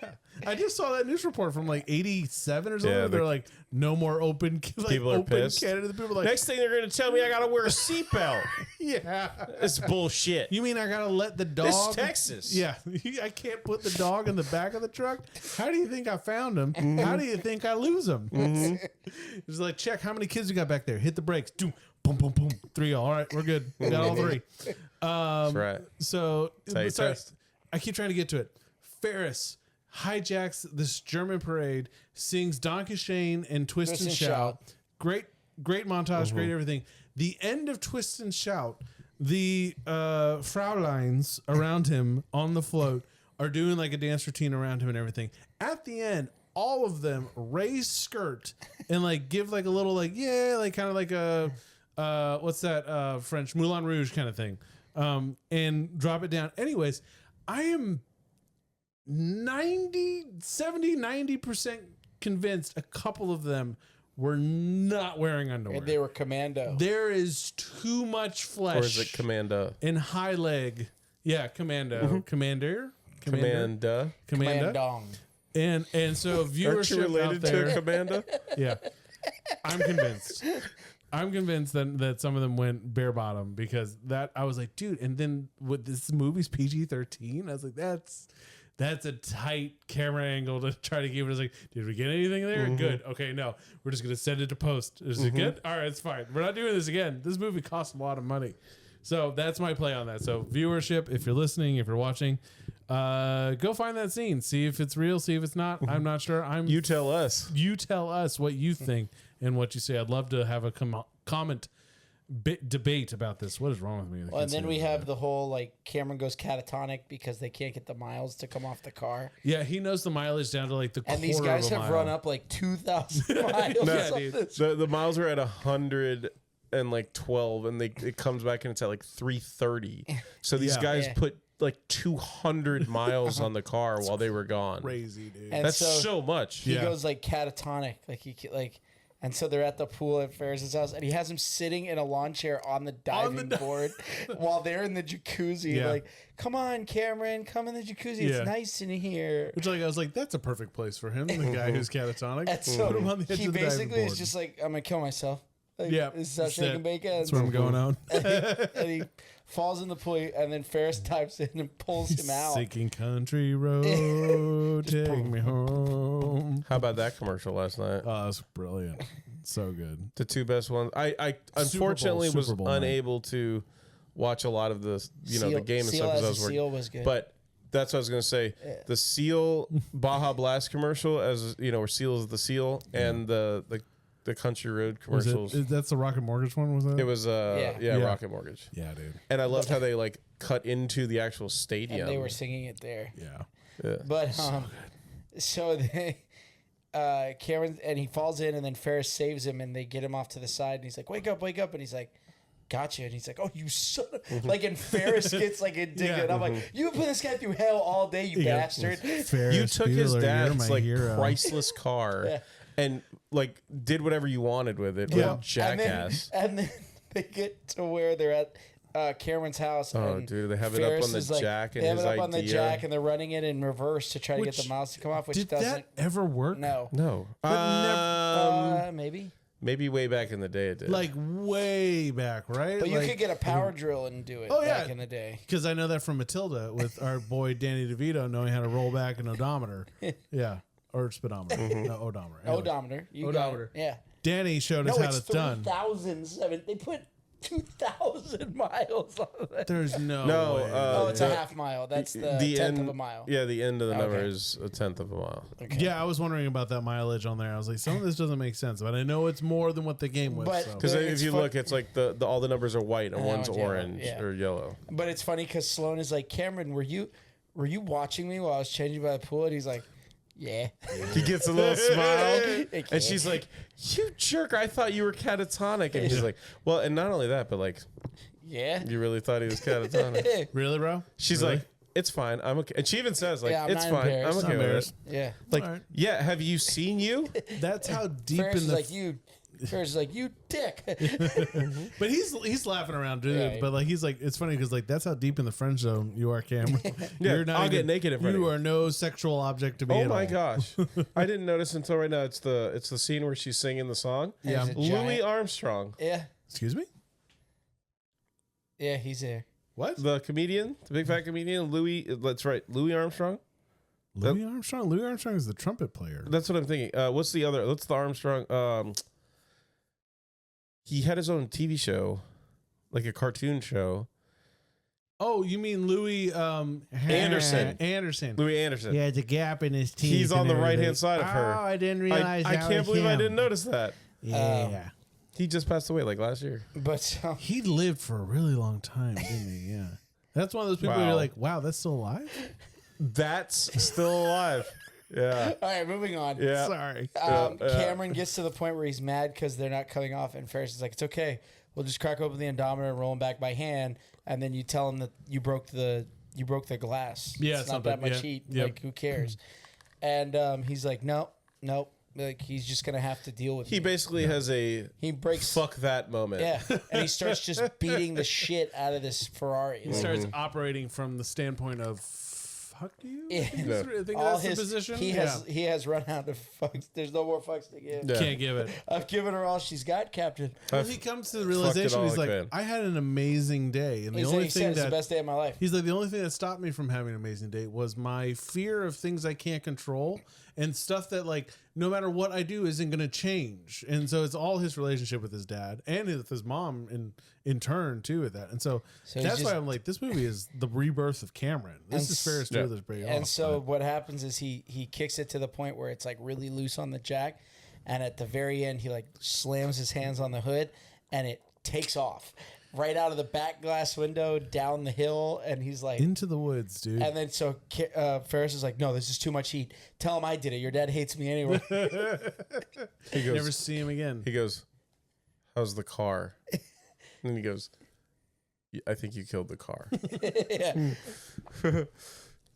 I just saw that news report from like 87 or something. Yeah, They're like, no more open, like, People are open pissed. Canada. People are like, Next thing they're going to tell me I got to wear a seatbelt. yeah. It's bullshit. You mean I gotta let the dog? This is Texas. Yeah, I can't put the dog in the back of the truck. How do you think I found him? How do you think I lose him? It's like, check how many kids we got back there. Hit the brakes. Boom, boom, boom, boom. 3 all. All right, we're good. We got all 3. That's right. So, how you sorry, test. I keep trying to get to it. Ferris hijacks this German parade, sings Donkey Shane and Twist and Shout. Great montage, great everything. The end of Twist and Shout, the Frauleins around him on the float are doing like a dance routine around him and everything. At the end, all of them raise skirt and like give like a little like, yeah, like kind of like a what's that French Moulin Rouge kind of thing, and drop it down. Anyways, I am 90% convinced a couple of them were not wearing underwear. And they were commando. There is too much flesh. Or is it Commando? And high leg. Yeah, commando. Commander. Commanda. Commanda. Commandong. And so Aren't you viewership out related there. to Commanda? Yeah. I'm convinced. I'm convinced that some of them went bare bottom because that I was like, dude, and then with this movie's PG-13, I was like, that's a tight camera angle to try to give it. I was like, did we get anything there? Good. Okay, no. We're just gonna send it to post. Is it good? All right, it's fine. We're not doing this again. This movie costs a lot of money. So that's my play on that. So viewership, if you're listening, if you're watching, go find that scene. See if it's real, see if it's not. I'm not sure. You tell us. You tell us what you think and what you say. I'd love to have a comment debate about this. What is wrong with me? Well, and then we have the whole like Cameron goes catatonic because they can't get the miles to come off the car. Yeah, he knows the mileage down to like the And quarter these guys of a have mile. run up like 2,000 miles. Yeah, on dude. this. The miles are at 112, and it comes back and it's at like 330. So these Yeah. guys Yeah. put like 200 miles on the car while they were gone. Crazy, dude. And That's so so much. he Yeah. goes like catatonic, and so they're at the pool at Ferris's house, and he has him sitting in a lawn chair on the diving board while they're in the jacuzzi. Yeah. Like, come on, Cameron, come in the jacuzzi. Yeah. It's nice in here. Which I was like, that's a perfect place for him. The guy who's catatonic. And so Put him on the edge he of the diving basically is board. just like, I'm gonna kill myself. Like, Yeah, this is how that's shake it. and bake That's ends. where I'm going out. And he falls in the pool, and then Ferris dives in and pulls him out. Sinking country road, take me home. How about that commercial last night? Oh, that's brilliant. So good. The two best ones. I unfortunately was Super Bowl night. unable to watch a lot of the the game and Seal stuff as because I a was working. seal was good. But that's what I was gonna say. The Seal Baja Blast commercial, as where Seal is the seal, and the Country Road Was commercials. that's the Rocket Mortgage one, was that? It was Yeah. Rocket Mortgage. Yeah, dude. And I loved how they like cut into the actual stadium. and they were singing it there. Yeah. Yeah. But so they Cameron, and he falls in, and then Ferris saves him, and they get him off to the side, and he's like, wake up, and he's like, gotcha. And he's like, oh, you son of... Like, and Ferris gets like indignant. I'm like, you put this guy through hell all day, you bastard. Ferris You took his Bueller, dad's like hero. priceless car and like did whatever you wanted with it. Yeah. Like, jackass. And then they get to where they're at Cameron's house. Oh, and dude, they have Ferris it up on the is jack and they have his it up on the idea. jack, and they're running it in reverse to try to get the miles to come off, which Did doesn't. that ever work? No. No. Maybe. Maybe way back in the day it did. Like way back, right? But you like, could get a power drill and do it back in the day. Because I know that from Matilda with our boy Danny DeVito knowing how to roll back an odometer. Yeah. Or speedometer. No, odometer. Anyway. Odometer. You got Odometer. it. Yeah. Danny showed us how it's done. 3,007. They put 2,000 miles on it. There's no way. It's a half mile. That's the tenth of a mile. Yeah, the end of the number is a tenth of a mile. Okay. Yeah, I was wondering about that mileage on there. I was like, some of this doesn't make sense, but I know it's more than what the game was. But- Because if you look, it's like the all the numbers are white and one's yellow, orange yeah. or yellow. But it's funny because Sloane is like, Cameron, were you watching me while I was changing by the pool? And he's like, yeah. He gets a little smile, Okay. and she's like, "You jerk! I thought you were catatonic." And he's like, "Well, and not only that, but like, Yeah. you really thought he was catatonic." Really, bro? She's Really? like, "It's fine. I'm okay." And she even says, "Like, I'm it's not fine. I'm embarrassed. okay Not with it." embarrassed. Yeah. Like, All right. yeah, have you seen you? That's how deep Ferris in is the. like, Ferris is like, you dick. But he's laughing around, dude. Yeah. But like, he's like, it's funny because like that's how deep in the friend zone you are, Cameron. Yeah, You're not I'll even- get naked in front of You you. are no sexual object to me. Oh at my all. gosh, I didn't notice until right now. It's the scene where she's singing the song. Yeah. There's a Louis giant- Armstrong, Yeah. Excuse me. Yeah, he's there. What? the comedian, the big fat comedian, Louis. That's right, Louis Armstrong. Louis Armstrong. Louis Armstrong is the trumpet player. That's what I'm thinking. What's the other? What's the Armstrong? He had his own TV show, like a cartoon show. Oh, you mean Louis Anderson. Anderson. Louis Anderson. He has a gap in his teeth. He's on and the everything. right-hand side of her. Oh, I didn't realize I that can't was believe I him. didn't notice that. Yeah. He just passed away like last year. But He lived for a really long time, didn't he? Yeah. That's one of those people where Wow. you're like, wow, that's still alive? That's still alive. Yeah. all right, moving on. Yeah. Sorry. Cameron gets to the point where he's mad because they're not coming off, and Ferris is like, "It's okay. We'll just crack open the odometer and roll him back by hand, and then you tell him that you broke the glass. Yeah, it's not that something. much Yeah. heat. Yep. Like, who cares?" And he's like, "Nope. Like, he's just gonna have to deal with He me." basically has a He breaks. fuck that moment. Yeah, and he starts just beating the shit out of this Ferrari. He starts operating from the standpoint of fuck you. Yeah. I think All that's his the position. he has run out of fucks. There's no more fucks to give. Yeah. Can't give it. I've given her all she's got, Captain. Well, he comes to the fucked it realization. all He's I like, can. I had an amazing day, and the He only said thing it's the that best day of my life. he's like the only thing that stopped me from having an amazing day was my fear of things I can't control and stuff that like no matter what I do isn't going to change. And so it's all his relationship with his dad and with his mom in turn too at that. And so So that's he's why just- I'm like, this movie is the rebirth of Cameron. This And is Ferris yeah. Bueller's Day And Off, so what happens is he kicks it to the point where it's like really loose on the jack, and at the very end he like slams his hands on the hood, and it takes off right out of the back glass window down the hill, and he's like, into the woods, dude. and then so Ferris is like, "No, this is too much heat. Tell him I did it. Your dad hates me anyway." He goes, Never see him again. he goes, how's the car? And then he goes, I think you killed the car. Yeah.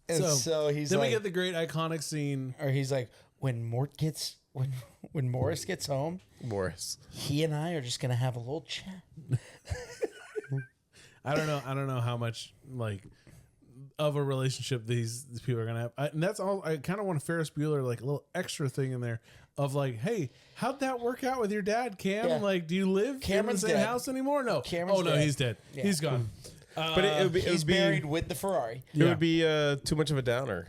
And so he's then like, we get the great iconic scene. or he's like, when Morris gets home, Morris. he and I are just gonna have a little chat. I don't know how much like of a relationship these people are gonna have, and that's all. I kind of want a Ferris Bueller like a little extra thing in there of like, hey, how'd that work out with your dad, Cam? Yeah. Like, do you live Cameron's in the same dead. house anymore? No. Cameron's oh no, dead. he's dead. Yeah. He's gone. But it He's would be buried with the Ferrari. It would be too much of a downer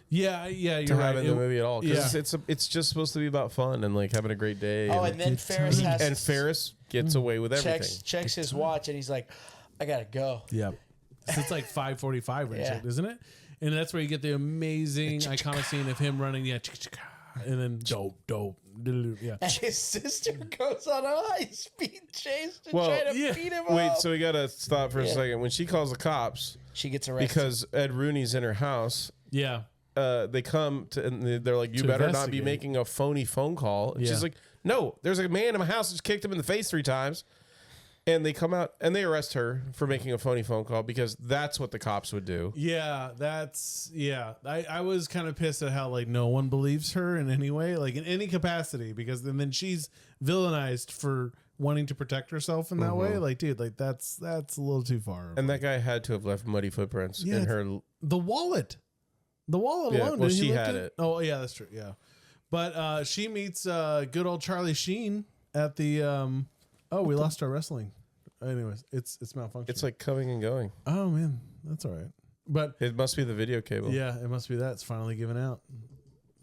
yeah, to you're right. have in the movie at all. Because yeah. it's just supposed to be about fun and like having a great day. Oh, and then Ferris has and Ferris gets away with everything. checks his watch, and he's like, "I gotta go." Yeah. So it's like 5:45 and Yeah. shit, isn't it? And that's where you get the amazing iconic scene of him running, and then dope, yeah. And his sister goes on a high speed chase to Well, try to yeah. beat him Wait, up. so we gotta stop for a Yeah. second. When she calls the cops She gets arrested. because Ed Rooney's in her house, Yeah. they come to, and they're like, you better not be making a phony phone call. And she's like, no, there's a man in my house that just kicked him in the face 3 times. And they come out and they arrest her for making a phony phone call because that's what the cops would do. Yeah, I was kind of pissed at how like no one believes her in any way, like in any capacity, because then she's villainized for wanting to protect herself in that way. Like, dude, like that's a little too far. And that guy had to have left muddy footprints in her. The wallet alone. Well, she had it. Oh yeah, that's true. Yeah, but she meets good old Charlie Sheen at the. We lost our wrestling. Anyways, it's malfunctioning. It's like coming and going. Oh man, that's all right. But it must be the video cable. Yeah, it must be that. It's finally given out.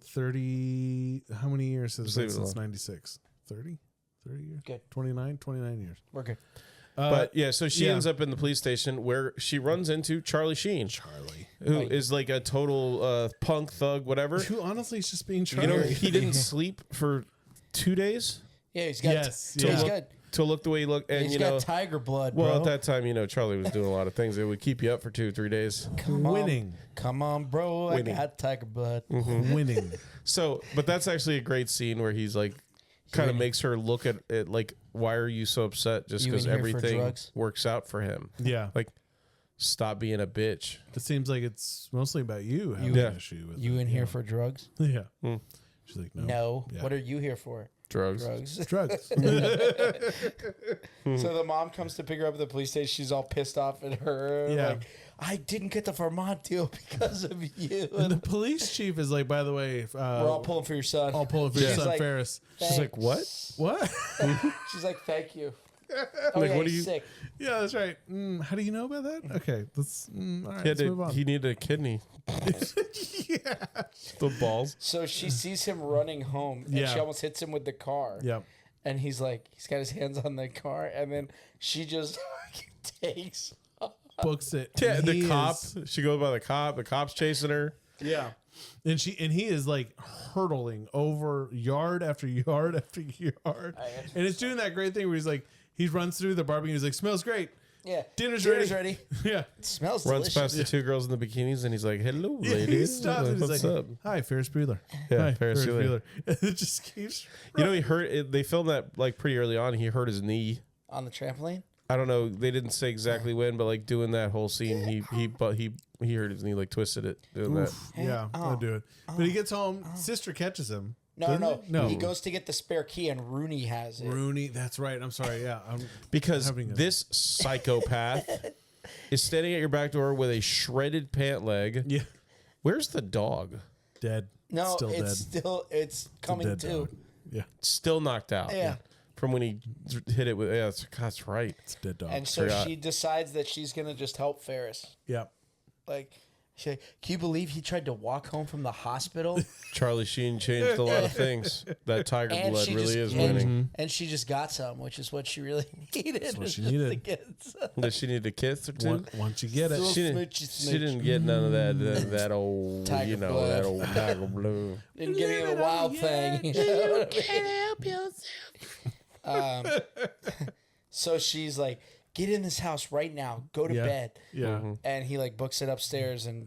30. How many years has it been since 96? 30 years. Good. 29 years. We're good. But yeah, so she ends up in the police station where she runs into Charlie Sheen. Who is like a total punk thug, whatever. Who honestly is just being Charlie. You know, he didn't sleep for 2 days. Yeah, he's got. He's got. To look the way he looked, and he's got tiger blood. Well, bro. at that time, Charlie was doing a lot of things that would keep you up for 2 or 3 days. Come on, bro. Winning. I got tiger blood. Winning. So, but that's actually a great scene where he's like, kind of makes her look at it like, why are you so upset? Just because everything works out for him. Yeah. Like, stop being a bitch. It seems like it's mostly about you having an issue with you in here for drugs? Yeah. She's like, no. No. Yeah. What are you here for? Drugs. Drugs. So the mom comes to pick her up at the police station. She's all pissed off at her. Yeah. Like, I didn't get the Vermont deal because of you. And the police chief is like, by the way, we're all pulling for your son. All pulling for your son, Ferris. She's like, what? What? She's like, thank you. Like, what are you? Sick. Yeah, that's right. How do you know about that? Okay, let's. All right, let's move on. He needed a kidney. Yeah. The balls. So she sees him running home, and she almost hits him with the car. Yep. And he's like, he's got his hands on the car, and then she just takes books it. Yeah, the cop. She goes by the cop. The cop's chasing her. Yeah. And he is like hurtling over yard after yard after yard. And it's doing that great thing where he runs through the barbecue. He's like, smells great. Yeah. Dinner's ready. Yeah. It smells Runs delicious. past the 2 girls in the bikinis and he's like, hello, ladies. He stops and he's What's like, up? hi, Ferris Bueller. Yeah, hi, Ferris Bueller. And it just keeps. He hurt it. They filmed that like pretty early on. He hurt his knee. On the trampoline? I don't know. They didn't say exactly when, but like doing that whole scene, he hurt his knee, like twisted it doing that. Yeah, I'll do it. But he gets home. Sister catches him. No. No. He goes to get the spare key, and Rooney has it. Rooney, that's right. I'm sorry. Yeah. Because this psychopath is standing at your back door with a shredded pant leg. Yeah. Wwhere's the dog? Dead. No, still it's dead. it's coming Dead to. dog. Yeah. Still knocked out. Yeah. From when he hit it with, that's right. It's a dead dog. And so she decides that she's going to just help Ferris. Yeah. Like, can you believe he tried to walk home from the hospital? Charlie Sheen changed a lot of things. That tiger blood really is winning. And she just got some, which is what she really needed. That's what she needed. Does she need a kiss or two? Once you get it. She didn't get none of that old, tiger blood. that old tiger blood. Didn't give you the wild thing. You can't help yourself. So she's like, get in this house right now. Go to bed. Yeah. Mm-hmm. And he like books it upstairs, and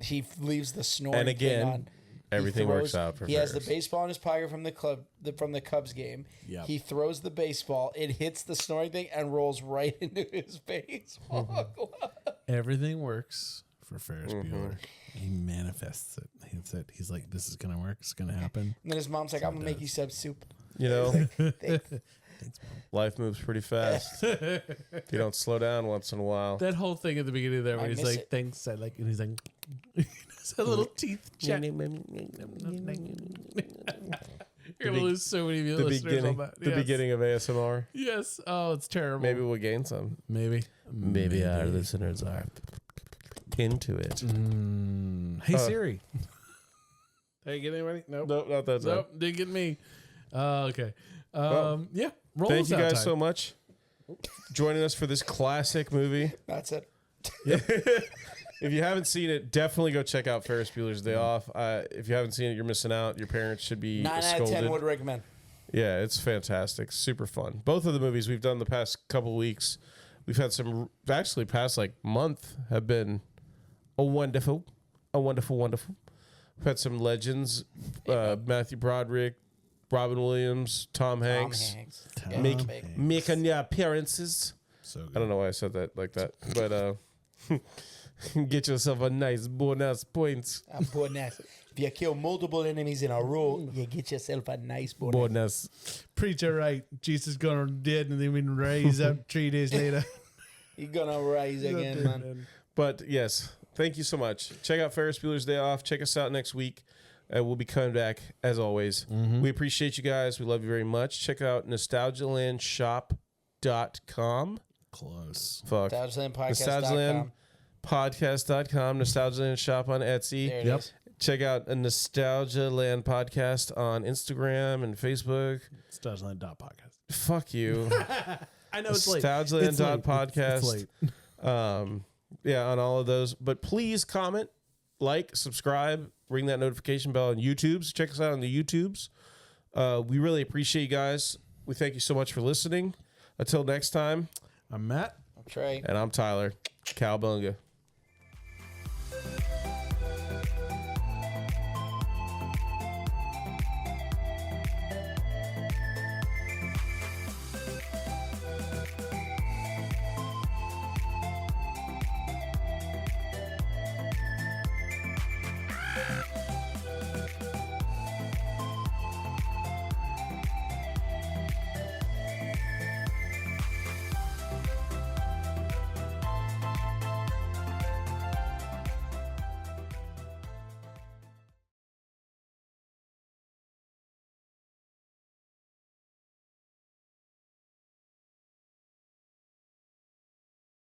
he leaves the snoring And again, thing on. everything works out for He has the Ferris. baseball in his pocket from the Cubs game. Yep. He throws the baseball. It hits the snoring thing and rolls right into his baseball glove. Everything works for Ferris Bueller. He manifests it. He's like, this is going to work. It's going to happen. And then his mom's like, I'm going to make you some soup. Thanks, Mom. Life moves pretty fast. If you don't slow down once in a while. That whole thing at the beginning there where he's like, thanks, I like, and he's like, his little teeth check. You're going to lose so many listeners on that. The beginning of ASMR. Yes. Oh, it's terrible. Maybe we'll gain some. Maybe Our listeners are into it. Hey, Siri. Did I get anybody? Nope. Nope, not that time. Nope, didn't get me. Okay. Yeah. Roll Thank you guys time. so much joining us for this classic movie. That's it. If you haven't seen it, definitely go check out Ferris Bueller's Day Off. If you haven't seen it, you're missing out. Your parents should be 9 out scolded. of 10 would recommend. Yeah, it's fantastic. Super fun. Both of the movies we've done the past couple weeks, we've had some, actually past like month, have been wonderful. a wonderful. We've had some legends, Matthew Broderick, Robin Williams, Tom Hanks. Making their appearances. So good. I don't know why I said that like that, but get yourself a nice bonus points. A bonus. If you kill multiple enemies in a row, you get yourself a nice bonus. Preacher right. Jesus gonna dead and then we raise up 3 days later. You're gonna rise again, man. But yes, thank you so much. Check out Ferris Bueller's Day Off. Check us out next week. We'll be coming back as always. We appreciate you guys. We love you very much. Check out nostalgialandshop.com. Close. Fuck. Nostalgialandpodcast.com. Nostalgialandpodcast.com. Nostalgialand Shop on Etsy. There it is. Check out a Nostalgia Land podcast on Instagram and Facebook. Nostalgialand.podcast. Fuck you. I know it's late. Nostalgialand.podcast. It's late. Yeah, on all of those. But please comment, like, subscribe, ring that notification bell on YouTubes. Check us out on the YouTubes. We really appreciate you guys. We thank you so much for listening. Until next time, I'm Matt. I'm Trey. and I'm Tyler. Cowbunga.